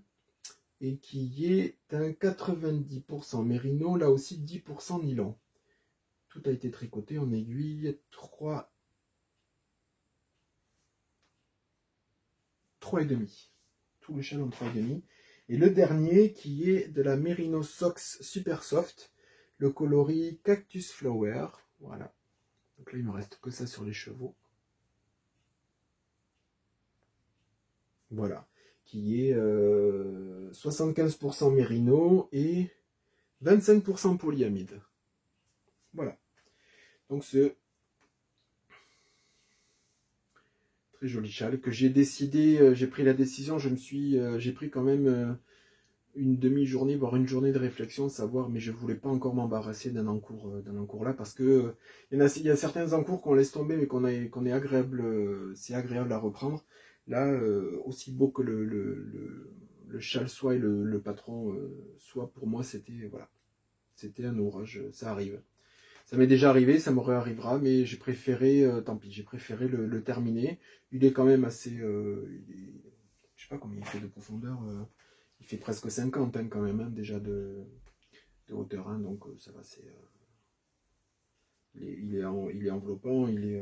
et qui est un 90% Merino, là aussi 10% nylon. Tout a été tricoté en aiguille 3,5. Tout le châle en 3,5. Et le dernier qui est de la Merino Sox Super Soft, le coloris Cactus Flower. Voilà. Donc là, il me reste que ça sur les chevaux. Voilà. Qui est 75% Merino et 25% polyamide. Voilà. Donc ce très joli châle que j'ai décidé, j'ai pris la décision, j'ai pris quand même une demi-journée, voire une journée de réflexion, de savoir, mais je voulais pas encore m'embarrasser d'un encours là, parce que il y a certains encours qu'on laisse tomber, mais qu'on est agréable, c'est agréable à reprendre. Là, aussi beau que le châle soit et le patron soit, pour moi c'était voilà, c'était un ouvrage, ça arrive. Ça m'est déjà arrivé, ça me réarrivera, mais j'ai préféré, tant pis, j'ai préféré le terminer. Il est quand même assez, je sais pas combien il fait de profondeur, il fait presque 50 hein, quand même, hein, déjà de hauteur, hein, donc ça va, c'est, il est enveloppant, il est,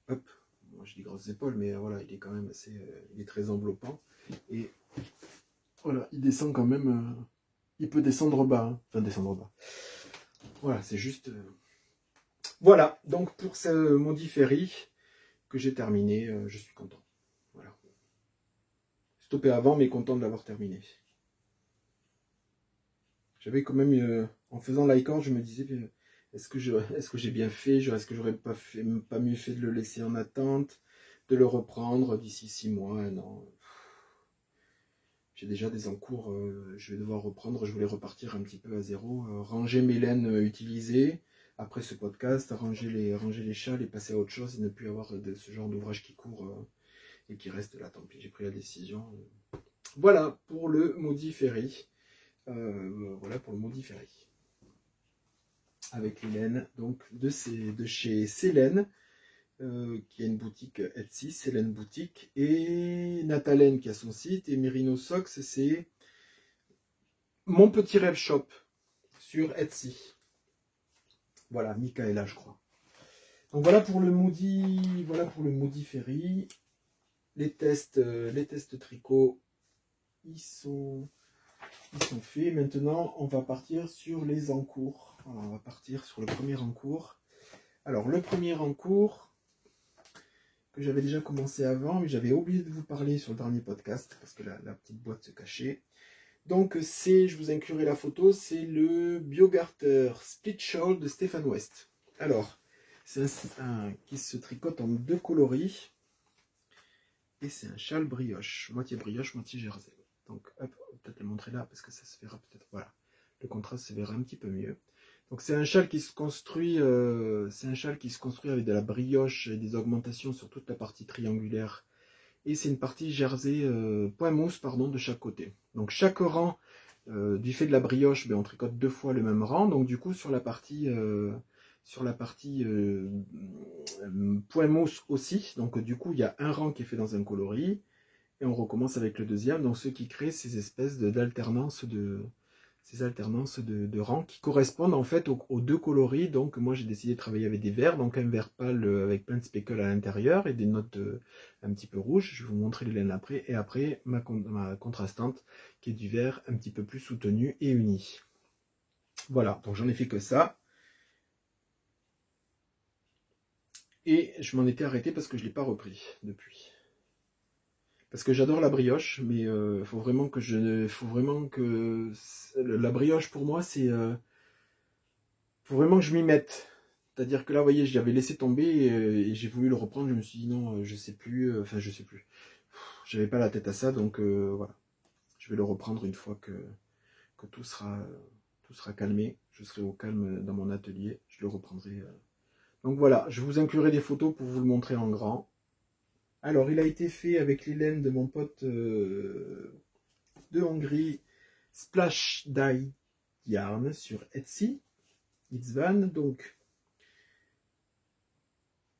hop, moi je dis grosses épaules, mais voilà, il est quand même assez, il est très enveloppant, et voilà, il descend quand même, il peut descendre bas, hein, enfin descendre bas. Voilà, c'est juste... Voilà, donc pour ce Maudit Ferry que j'ai terminé, je suis content. Voilà. Stoppé avant, mais content de l'avoir terminé. J'avais quand même, en faisant l'iCord, je me disais, est-ce que j'ai bien fait? Est-ce que j'aurais pas mieux fait de le laisser en attente, de le reprendre d'ici 6 mois? Non. J'ai déjà des encours, je vais devoir reprendre, je voulais repartir un petit peu à zéro, ranger mes laines utilisées, après ce podcast, ranger les châles et passer à autre chose et ne plus avoir de ce genre d'ouvrage qui court et qui reste là, tant pis, j'ai pris la décision. Voilà pour le Maudit Ferry. Voilà pour le Maudit Ferry. Avec les laines donc, de chez Célène, qui a une boutique Etsy, Célène Boutique, et Nathalène qui a son site, et Merino Socks, c'est Mon Petit Rêve Shop sur Etsy. Voilà, Michaela, je crois. Donc voilà pour le Maudit Ferry. Les tests tricot, ils sont faits. Maintenant, on va partir sur les encours. Alors, on va partir sur le premier encours. Alors, le premier encours que j'avais déjà commencé avant, mais j'avais oublié de vous parler sur le dernier podcast parce que la petite boîte se cachait. Donc, je vous inclurai la photo, c'est le Biogarter Split Shawl de Stéphane West. Alors, c'est un qui se tricote en 2 coloris. Et c'est un châle brioche, moitié jersey. Donc, hop, peut-être le montrer là parce que ça se verra peut-être. Voilà, le contraste se verra un petit peu mieux. Donc, c'est un châle qui se construit, avec de la brioche et des augmentations sur toute la partie triangulaire. Et c'est une partie jersey point mousse, pardon, de chaque côté. Donc, chaque rang, du fait de la brioche, on tricote 2 fois le même rang. Donc, du coup, sur la partie point mousse aussi, donc du coup il y a un rang qui est fait dans un coloris et on recommence avec le deuxième, donc ce qui crée ces espèces d'alternance de rangs qui correspondent en fait aux 2 coloris. Donc moi j'ai décidé de travailler avec des verts, donc un vert pâle avec plein de speckles à l'intérieur et des notes un petit peu rouges. Je vais vous montrer les laines après, et après ma contrastante qui est du vert un petit peu plus soutenu et uni. Voilà, donc j'en ai fait que ça. Et je m'en étais arrêté parce que je ne l'ai pas repris depuis. Parce que j'adore la brioche, mais faut vraiment que la brioche pour moi, c'est faut vraiment que je m'y mette. C'est-à-dire que là, vous voyez, j'avais laissé tomber et j'ai voulu le reprendre. Je me suis dit non, je sais plus. Je sais plus. J'avais pas la tête à ça, donc voilà. Je vais le reprendre une fois que tout sera calmé. Je serai au calme dans mon atelier. Je le reprendrai. Donc voilà, je vous inclurai des photos pour vous le montrer en grand. Alors, il a été fait avec les laines de mon pote de Hongrie, Splash Dye Yarn sur Etsy, Itzvan. Donc,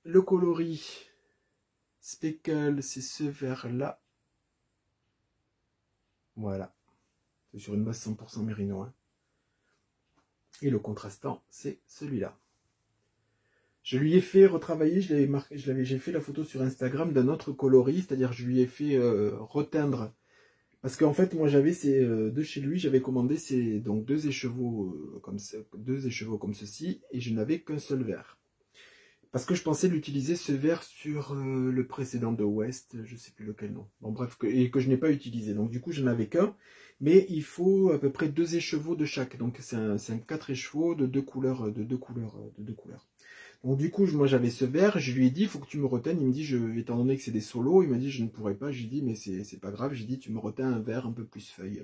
le coloris Speckle, c'est ce vert-là. Voilà. C'est sur une base 100% mérino. Hein. Et le contrastant, c'est celui-là. Je lui ai fait retravailler, j'ai fait la photo sur Instagram d'un autre coloris, c'est-à-dire je lui ai fait reteindre. Parce qu'en fait, moi j'avais de chez lui, j'avais commandé donc 2 écheveaux comme ceci, et je n'avais qu'un seul vert. Parce que je pensais l'utiliser ce vert sur le précédent de West, je ne sais plus lequel nom. Bon bref, et que je n'ai pas utilisé. Donc du coup, je n'en avais qu'un, mais il faut à peu près 2 écheveaux de chaque. Donc c'est un 4 écheveaux de 2 couleurs. Donc du coup, moi j'avais ce vert, je lui ai dit, il faut que tu me reteignes. Il me dit, étant donné que c'est des solos, il m'a dit, je ne pourrais pas. J'ai dit, mais c'est pas grave. J'ai dit, tu me reteins un vert un peu plus feuille.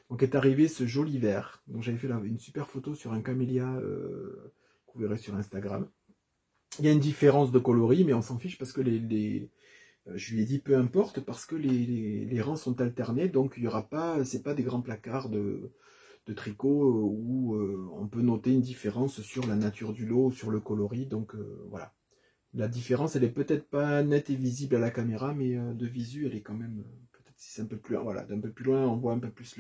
Donc est arrivé ce joli vert. Donc j'avais fait une super photo sur un camélia que vous verrez sur Instagram. Il y a une différence de coloris, mais on s'en fiche parce que je lui ai dit peu importe parce que les rangs sont alternés, donc il y aura pas, c'est pas des grands placards de tricot où on peut noter une différence sur la nature du lot, sur le coloris. Donc voilà. La différence, elle est peut-être pas nette et visible à la caméra, mais de visu, elle est quand même, peut-être si c'est un peu plus loin, voilà, d'un peu plus loin, on voit un peu plus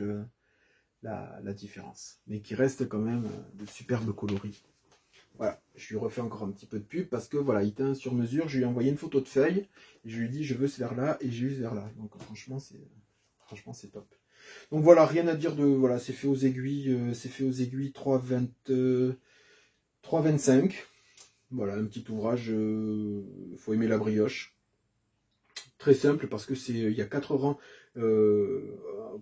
la différence. Mais qui reste quand même de superbes coloris. Voilà, je lui refais encore un petit peu de pub parce que voilà, il teint sur mesure. Je lui ai envoyé une photo de feuille et je lui ai dit je veux ce verre-là et j'ai eu ce verre-là. Donc franchement, c'est top. Donc voilà, rien à dire de voilà, c'est fait aux aiguilles, 3,20, 3,25. Voilà, un petit ouvrage, faut aimer la brioche. Très simple parce que il y a 4 rangs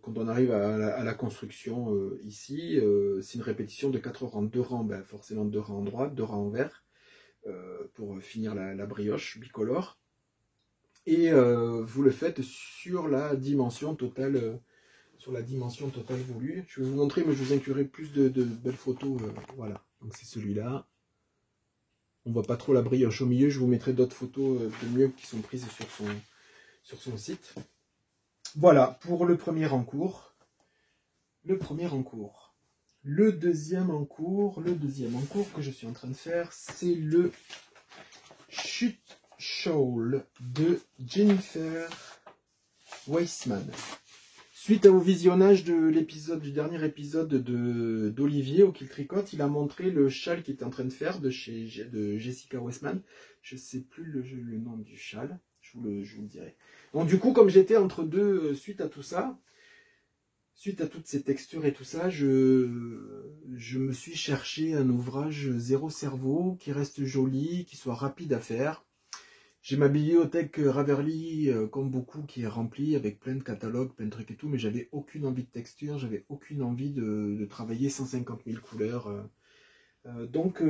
quand on arrive à la construction ici, c'est une répétition de 4 rangs. 2 rangs, ben, forcément 2 rangs en droite, 2 rangs en vert pour finir la brioche bicolore. Et vous le faites sur la dimension totale voulue. Je vais vous montrer, mais je vous inclurai plus de belles photos. Voilà, donc c'est celui-là. On voit pas trop la brioche au milieu. Je vous mettrai d'autres photos de mieux qui sont prises sur son site. Voilà pour le premier en cours. Le deuxième en cours que je suis en train de faire, c'est le Chute Shawl de Jennifer Weissman. Suite au visionnage du dernier épisode d'Olivier au Kill Tricote, il a montré le châle qu'il était en train de faire de Jessica Weissman. Je ne sais plus le nom du châle, je vous le dirai. Donc du coup, comme j'étais entre deux, suite à tout ça, suite à toutes ces textures et tout ça, je me suis cherché un ouvrage zéro cerveau, qui reste joli, qui soit rapide à faire. J'ai ma bibliothèque Ravelry, comme beaucoup, qui est remplie avec plein de catalogues, plein de trucs et tout, mais j'avais aucune envie de texture, j'avais aucune envie de travailler 150 000 couleurs. Donc,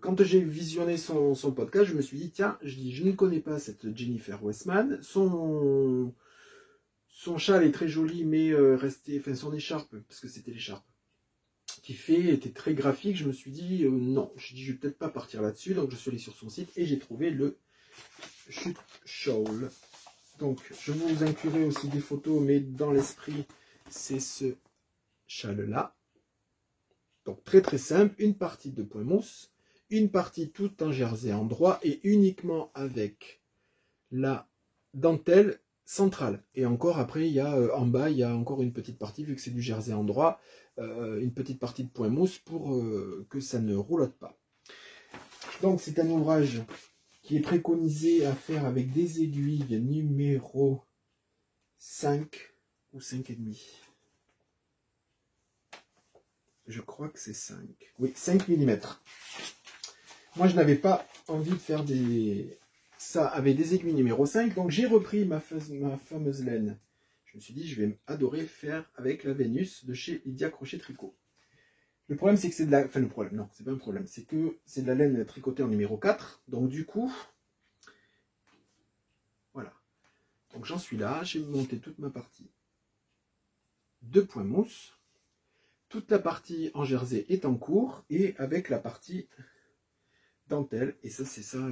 quand j'ai visionné son podcast, je me suis dit, tiens, je ne connais pas cette Jennifer Weissman. Son châle est très joli, mais son écharpe, parce que c'était l'écharpe, était très graphique. Je me suis dit, non, je vais peut-être pas partir là-dessus. Donc, je suis allé sur son site et j'ai trouvé le Chute Shawl. Donc, je vous inclurai aussi des photos, mais dans l'esprit, c'est ce châle-là. Donc, très très simple, une partie de point mousse, une partie tout en jersey endroit et uniquement avec la dentelle centrale. Et encore après, il y a en bas, il y a encore une petite partie, vu que c'est du jersey endroit, une petite partie de point mousse pour que ça ne roulotte pas. Donc, c'est un ouvrage qui est préconisé à faire avec des aiguilles numéro 5 ou 5,5. Je crois que c'est 5. Oui, 5 mm. Moi, je n'avais pas envie de faire ça avec des aiguilles numéro 5, donc j'ai repris ma fameuse laine. Je me suis dit, je vais adorer faire avec la Vénus de chez Lydia Crochet Tricot. Le problème, c'est que c'est de la... Enfin, le problème, non, c'est pas un problème. C'est que c'est de la laine tricotée en numéro 4. Donc, du coup, voilà. Donc, j'en suis là. J'ai monté toute ma partie de point mousse. Toute la partie en jersey est en cours. Et avec la partie dentelle. Et ça, c'est ça.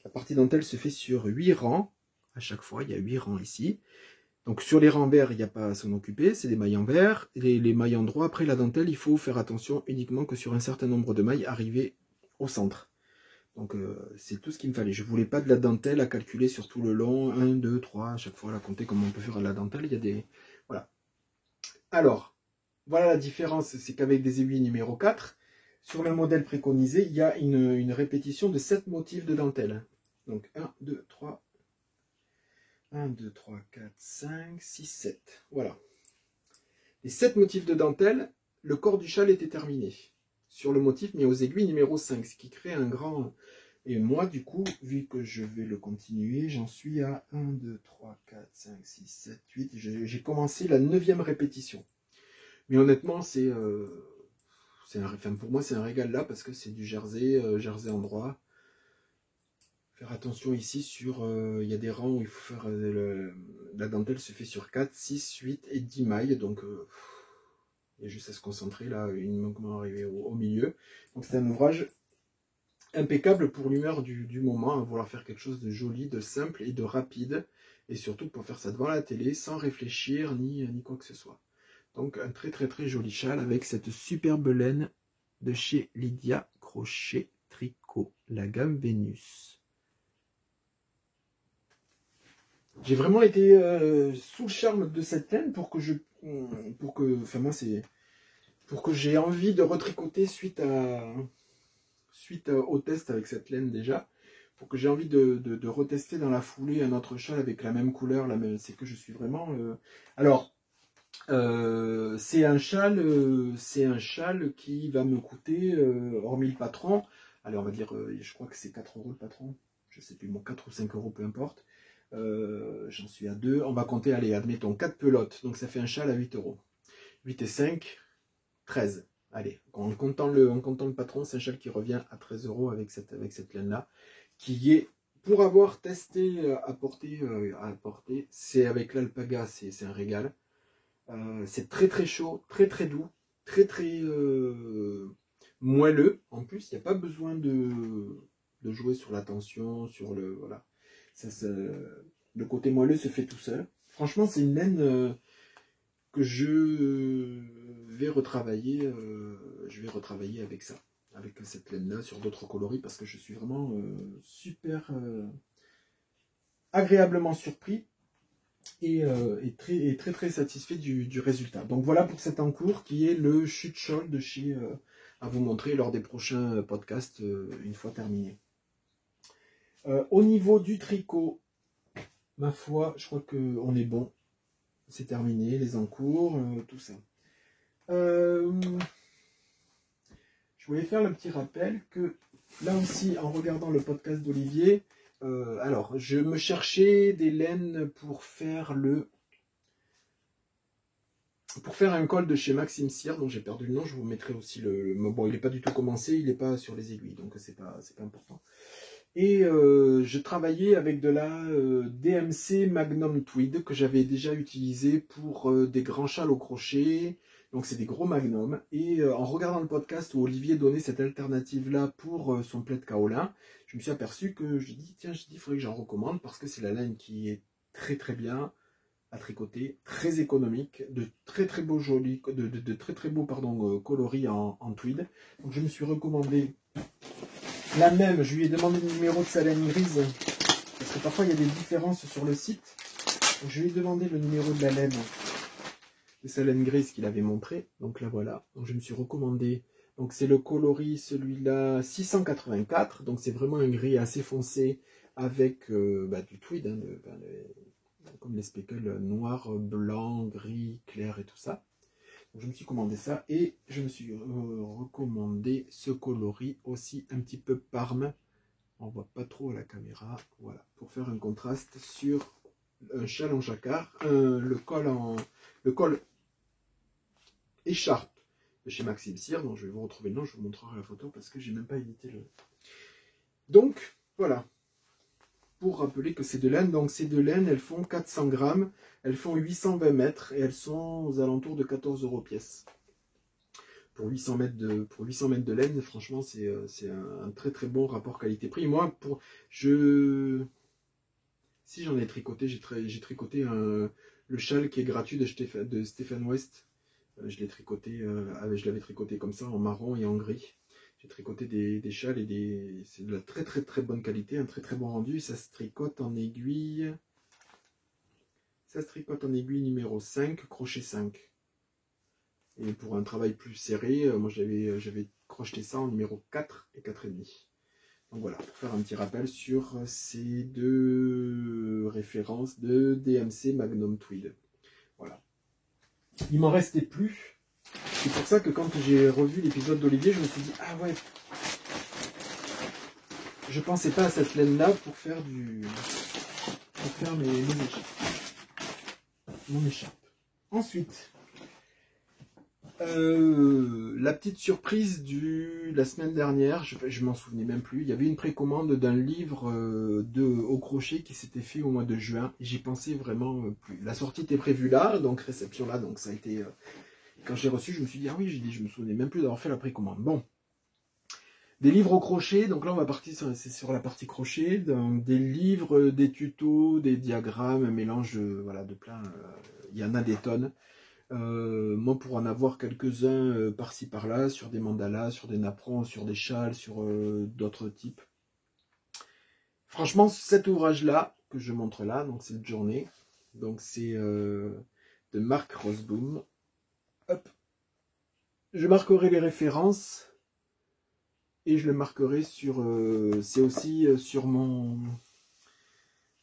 La partie dentelle se fait sur 8 rangs. À chaque fois, il y a 8 rangs ici. Donc sur les rangs verts, il n'y a pas à s'en occuper, c'est des mailles en vert. Les mailles en droit, après la dentelle, il faut faire attention uniquement que sur un certain nombre de mailles, arriver au centre. Donc c'est tout ce qu'il me fallait. Je ne voulais pas de la dentelle à calculer sur tout le long, 1, 2, 3, à chaque fois, à compter comme on peut faire à la dentelle. Il y a des... Voilà. Alors, voilà la différence, c'est qu'avec des aiguilles numéro 4, sur le modèle préconisé, il y a une répétition de 7 motifs de dentelle. Donc 1, 2, 3... 1, 2, 3, 4, 5, 6, 7. Voilà. Les 7 motifs de dentelle, le corps du châle était terminé. Sur le motif mis aux aiguilles numéro 5, ce qui crée un grand... Et moi, du coup, vu que je vais le continuer, j'en suis à 1, 2, 3, 4, 5, 6, 7, 8. J'ai commencé la 9e répétition. Mais honnêtement, pour moi, c'est un régal là, parce que c'est du jersey, jersey endroit. Faire attention ici sur, il y a des rangs où il faut faire, la dentelle se fait sur 4, 6, 8 et 10 mailles, donc il y a juste à se concentrer là, uniquement arriver au milieu. Donc c'est un ouvrage impeccable pour l'humeur du moment, à vouloir faire quelque chose de joli, de simple et de rapide, et surtout pour faire ça devant la télé, sans réfléchir ni quoi que ce soit. Donc un très très très joli châle avec cette superbe laine de chez Lydia Crochet Tricot, la gamme Vénus. J'ai vraiment été sous le charme de cette laine pour que j'ai envie de retricoter suite au test avec cette laine déjà, pour que j'ai envie de retester dans la foulée un autre châle avec la même couleur, c'est que je suis vraiment... Alors, c'est un châle qui va me coûter, hormis le patron, allez on va dire, je crois que c'est 4 € le patron, je sais plus, bon 4 ou 5 € peu importe, j'en suis à 2, on va compter, allez admettons 4 pelotes, donc ça fait un châle à 8 €, 8 et 5, 13, allez, en comptant le patron, c'est un châle qui revient à 13 € avec cette laine là, qui est, pour avoir testé à porter, c'est avec l'alpaga, c'est un régal. C'est très très chaud, très très doux, très très moelleux. En plus, il n'y a pas besoin de jouer sur la tension, sur le... Voilà. Le côté moelleux se fait tout seul. Franchement, c'est une laine que je vais retravailler avec ça. Avec cette laine-là sur d'autres coloris parce que je suis vraiment super agréablement surpris. Et très très satisfait du résultat. Donc voilà pour cet encours qui est le chute-chol de chez à vous montrer lors des prochains podcasts une fois terminé. Au niveau du tricot, ma foi, je crois qu'on est bon. C'est terminé, les encours, tout ça. Je voulais faire le petit rappel que là aussi, en regardant le podcast d'Olivier, alors, je me cherchais des laines pour faire un col de chez Maxime Cyr, dont j'ai perdu le nom, je vous mettrai aussi bon, il n'est pas du tout commencé, il n'est pas sur les aiguilles, donc c'est pas important. Et je travaillais avec de la DMC Magnum Tweed, que j'avais déjà utilisé pour des grands châles au crochet, donc c'est des gros magnums. Et en regardant le podcast où Olivier donnait cette alternative-là pour son plaid kaolin, je me suis aperçu que je dis, il faudrait que j'en recommande parce que c'est la laine qui est très très bien à tricoter, très économique, de très très beaux coloris en tweed. Donc je me suis recommandé la même, je lui ai demandé le numéro de sa laine grise, parce que parfois il y a des différences sur le site. Donc je lui ai demandé le numéro de la laine, de sa laine grise qu'il avait montré. Donc là voilà, donc je me suis recommandé. Donc c'est le coloris, celui-là, 684. Donc c'est vraiment un gris assez foncé avec du tweed, hein, comme les speckles noir, blanc, gris, clair et tout ça. Donc je me suis commandé ça et je me suis recommandé ce coloris aussi un petit peu parme. On voit pas trop à la caméra. Voilà, pour faire un contraste sur un châle en jacquard, le col écharpe de chez Maxime Cyr, dont je vais vous retrouver le nom, je vous montrerai la photo parce que j'ai même pas édité le... Donc, voilà. Pour rappeler que c'est de laine, donc ces deux laines, elles font 400 grammes, elles font 820 mètres et elles sont aux alentours de 14 € pièce. Pour 800 mètres de laine, franchement, c'est un très très bon rapport qualité-prix. Moi, si j'en ai tricoté, j'ai tricoté le châle qui est gratuit de Stéphane West. Je l'avais tricoté comme ça en marron et en gris. J'ai tricoté des châles et c'est de la très très très bonne qualité, un très très bon rendu. Ça se tricote en aiguille. Numéro 5, crochet 5. Et pour un travail plus serré, moi j'avais crocheté ça en numéro 4 et 4,5. Donc voilà, pour faire un petit rappel sur ces deux références de DMC Magnum Tweed. Voilà. Il m'en restait plus. C'est pour ça que quand j'ai revu l'épisode d'Olivier, je me suis dit, ah ouais, je pensais pas à cette laine-là pour faire mon écharpe. Ensuite, la petite surprise de la semaine dernière, je m'en souvenais même plus, il y avait une précommande d'un livre au crochet qui s'était fait au mois de juin, et j'y pensais vraiment plus. La sortie était prévue là, donc réception là, donc ça a été... quand j'ai reçu, je me suis dit, ah oui, je me souvenais même plus d'avoir fait la précommande. Bon, des livres au crochet, donc là on va partir sur la partie crochet, donc des livres, des tutos, des diagrammes, un mélange voilà, de plein, il y en a des tonnes. Moi, pour en avoir quelques-uns par-ci par-là, sur des mandalas, sur des napperons, sur des châles, sur d'autres types. Franchement, cet ouvrage-là, que je montre là, donc c'est le Journée, donc c'est de Mark Rosboom. Hop. Je marquerai les références et je le marquerai sur... c'est aussi sur mon...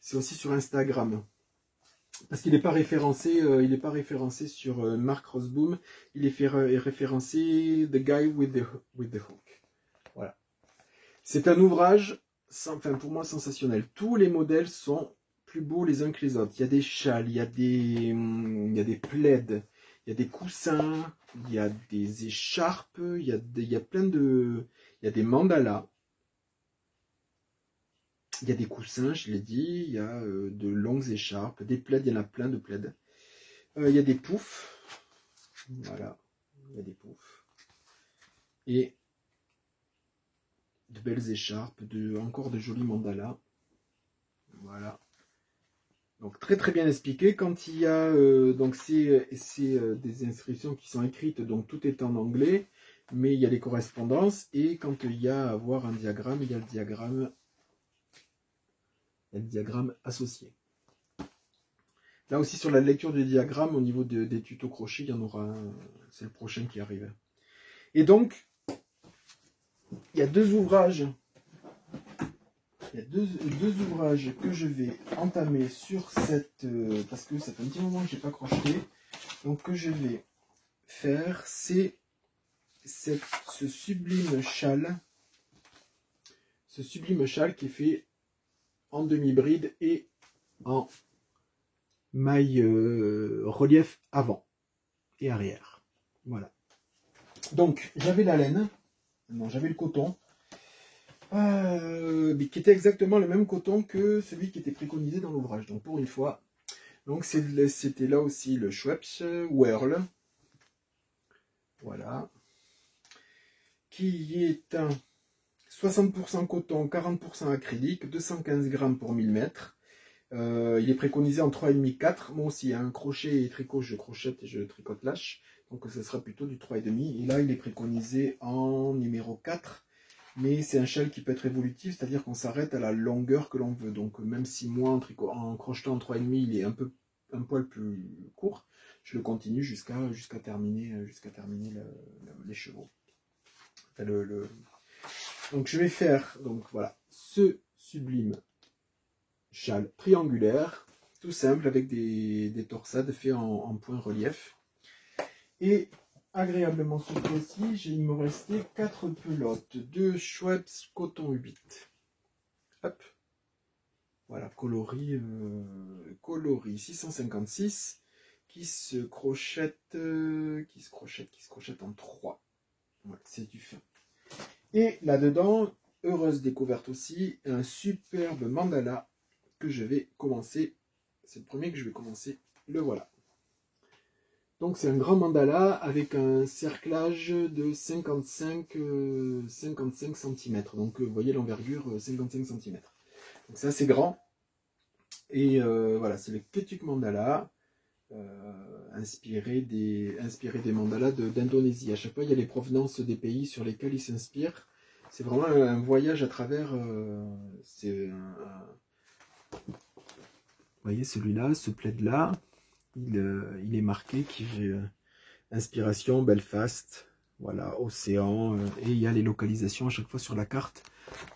C'est aussi sur Instagram. Parce qu'il n'est pas référencé, sur Mark Rosboom, il est référencé The Guy with the Hook. Voilà. C'est un ouvrage, enfin pour moi, sensationnel. Tous les modèles sont plus beaux les uns que les autres. Il y a des châles, il y a des plaids, il y a des coussins, il y a des écharpes, il y a plein de... Il y a des mandalas. Il y a des coussins, je l'ai dit, il y a de longues écharpes, des plaids, il y en a plein de plaids. Il y a des poufs, voilà, il y a des poufs. Et de belles écharpes, encore de jolis mandalas. Voilà. Donc très très bien expliqué. Quand il y a, donc c'est des inscriptions qui sont écrites, donc tout est en anglais, mais il y a les correspondances, et quand il y a à voir un diagramme, il y a le diagramme associé. Là aussi sur la lecture du diagramme, au niveau des tutos crochet, il y en aura un, c'est le prochain qui arrive. Et donc, il y a deux ouvrages. Il y a deux ouvrages que je vais entamer sur cette... parce que ça fait un petit moment que je n'ai pas crocheté. Donc que je vais faire, c'est ce sublime châle. Ce sublime châle qui est fait en demi-bride et en maille relief avant et arrière. Voilà. Donc j'avais la laine, non j'avais le coton, mais qui était exactement le même coton que celui qui était préconisé dans l'ouvrage. Donc pour une fois, donc c'était là aussi le Schweppes Whirl, voilà, qui est un 60% coton, 40% acrylique, 215 grammes pour 1000 mètres. Il est préconisé en 3,5-4. Moi aussi, un crochet et tricot, je crochette et je tricote lâche. Donc ce sera plutôt du 3,5. Et là, il est préconisé en numéro 4. Mais c'est un châle qui peut être évolutif, c'est-à-dire qu'on s'arrête à la longueur que l'on veut. Donc même si moi, en crochetant en 3,5, il est un poil plus court, je le continue jusqu'à terminer les chevaux. Enfin, Donc je vais faire voilà, ce sublime châle triangulaire, tout simple, avec des torsades faits en point relief. Et agréablement surpris aussi, il me restait 4 pelotes de Schweppes coton 8. Hop. Voilà, coloris 656 qui se crochettent en 3. Voilà, c'est du fin. Et là-dedans, heureuse découverte aussi, un superbe mandala que je vais commencer. C'est le premier que je vais commencer. Le voilà. Donc c'est un grand mandala avec un cerclage de 55 cm. Donc vous voyez l'envergure 55 cm. Donc c'est assez grand. Et voilà, c'est le Ketuk mandala. Inspiré des mandalas d'Indonésie. À chaque fois, il y a les provenances des pays sur lesquels ils s'inspirent. C'est vraiment un voyage à travers... vous voyez, celui-là, ce plaid-là, il est marqué qui inspiration Belfast, voilà, océan, et il y a les localisations à chaque fois sur la carte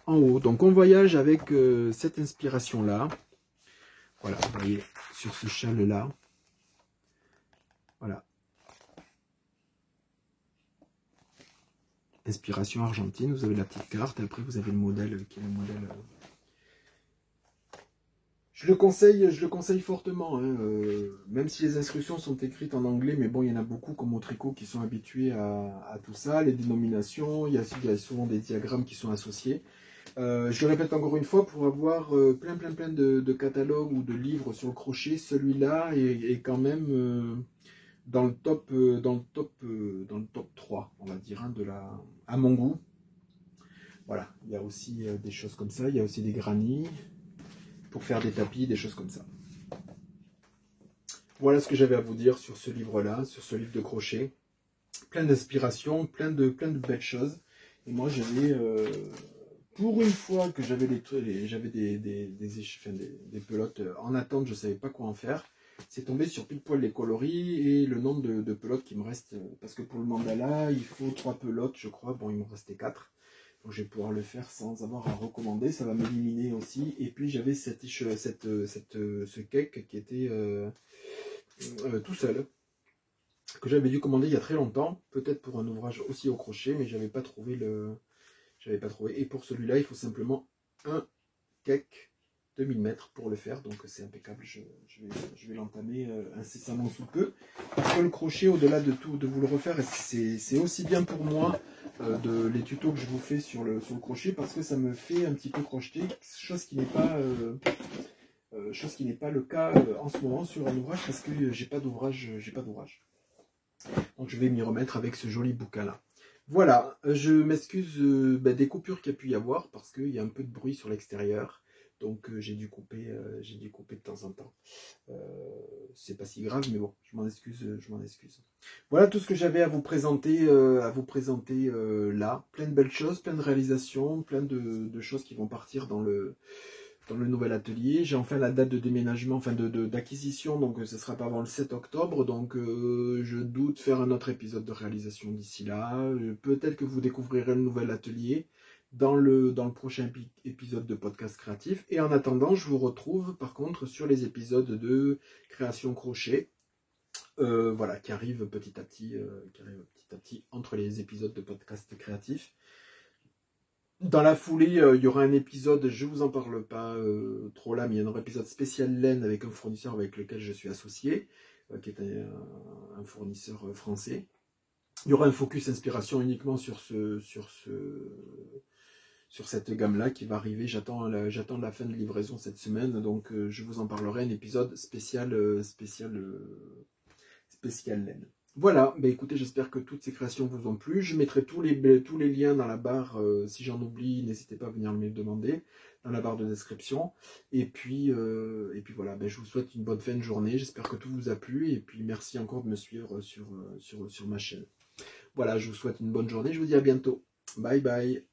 en haut. Donc on voyage avec cette inspiration-là. Voilà, vous voyez, sur ce châle-là. Voilà. Inspiration argentine, vous avez la petite carte, et après vous avez le modèle qui est le modèle. Je le conseille fortement, hein, même si les instructions sont écrites en anglais, mais bon, il y en a beaucoup comme au tricot qui sont habitués à tout ça, les dénominations, il y a souvent des diagrammes qui sont associés. Je le répète encore une fois, pour avoir plein de catalogues ou de livres sur le crochet, celui-là est quand même dans le top 3, on va dire, hein, à mon goût. Voilà, il y a aussi des choses comme ça, il y a aussi des granits pour faire des tapis, des choses comme ça. Voilà ce que j'avais à vous dire sur ce livre-là, sur ce livre de crochet. Plein d'inspiration, plein de belles choses. Et moi, j'avais, pour une fois que j'avais j'avais des pelotes en attente, je ne savais pas quoi en faire. C'est tombé sur pile poil les coloris et le nombre de pelotes qui me reste. Parce que pour le mandala, il faut 3 pelotes, je crois. Bon, il m'en restait 4. Donc je vais pouvoir le faire sans avoir à recommander. Ça va m'éliminer aussi. Et puis j'avais ce cake qui était tout seul, que j'avais dû commander il y a très longtemps, peut-être pour un ouvrage aussi au crochet, mais j'avais pas trouvé j'avais pas trouvé. Et pour celui-là, il faut simplement un cake de 1000 mètres pour le faire, donc c'est impeccable. Je vais l'entamer incessamment sous peu, parce que le crochet, au-delà de tout, de vous le refaire, c'est aussi bien pour moi les tutos que je vous fais sur le crochet, parce que ça me fait un petit peu crocheter, chose qui n'est pas le cas en ce moment sur un ouvrage, parce que j'ai pas d'ouvrage. Donc je vais m'y remettre avec ce joli bouquin là. Voilà, je m'excuse des coupures qu'il y a pu y avoir, parce qu'il y a un peu de bruit sur l'extérieur. Donc j'ai dû couper de temps en temps. C'est pas si grave, mais bon, je m'en excuse. Voilà tout ce que j'avais à vous présenter, là. Plein de belles choses, plein de réalisations, plein de choses qui vont partir dans le nouvel atelier. J'ai enfin la date de déménagement, enfin d'acquisition, donc ce sera pas avant le 7 octobre. Donc je doute faire un autre épisode de réalisation d'ici là. Peut-être que vous découvrirez le nouvel atelier dans le prochain épisode de podcast créatif. Et en attendant, je vous retrouve par contre sur les épisodes de création crochet. Voilà, qui arrivent petit à petit, entre les épisodes de podcast créatif. Dans la foulée, il y aura un épisode, je ne vous en parle pas trop là, mais il y a un épisode spécial laine avec un fournisseur avec lequel je suis associé, qui est un fournisseur français. Il y aura un focus inspiration uniquement sur cette gamme-là qui va arriver. J'attends la fin de livraison cette semaine, donc je vous en parlerai, un épisode spécial laine. Voilà, écoutez, j'espère que toutes ces créations vous ont plu. Je mettrai tous les liens dans la barre. Si j'en oublie, n'hésitez pas à venir me le demander dans la barre de description. Et puis voilà, je vous souhaite une bonne fin de journée. J'espère que tout vous a plu. Et puis merci encore de me suivre sur ma chaîne. Voilà, je vous souhaite une bonne journée. Je vous dis à bientôt. Bye bye.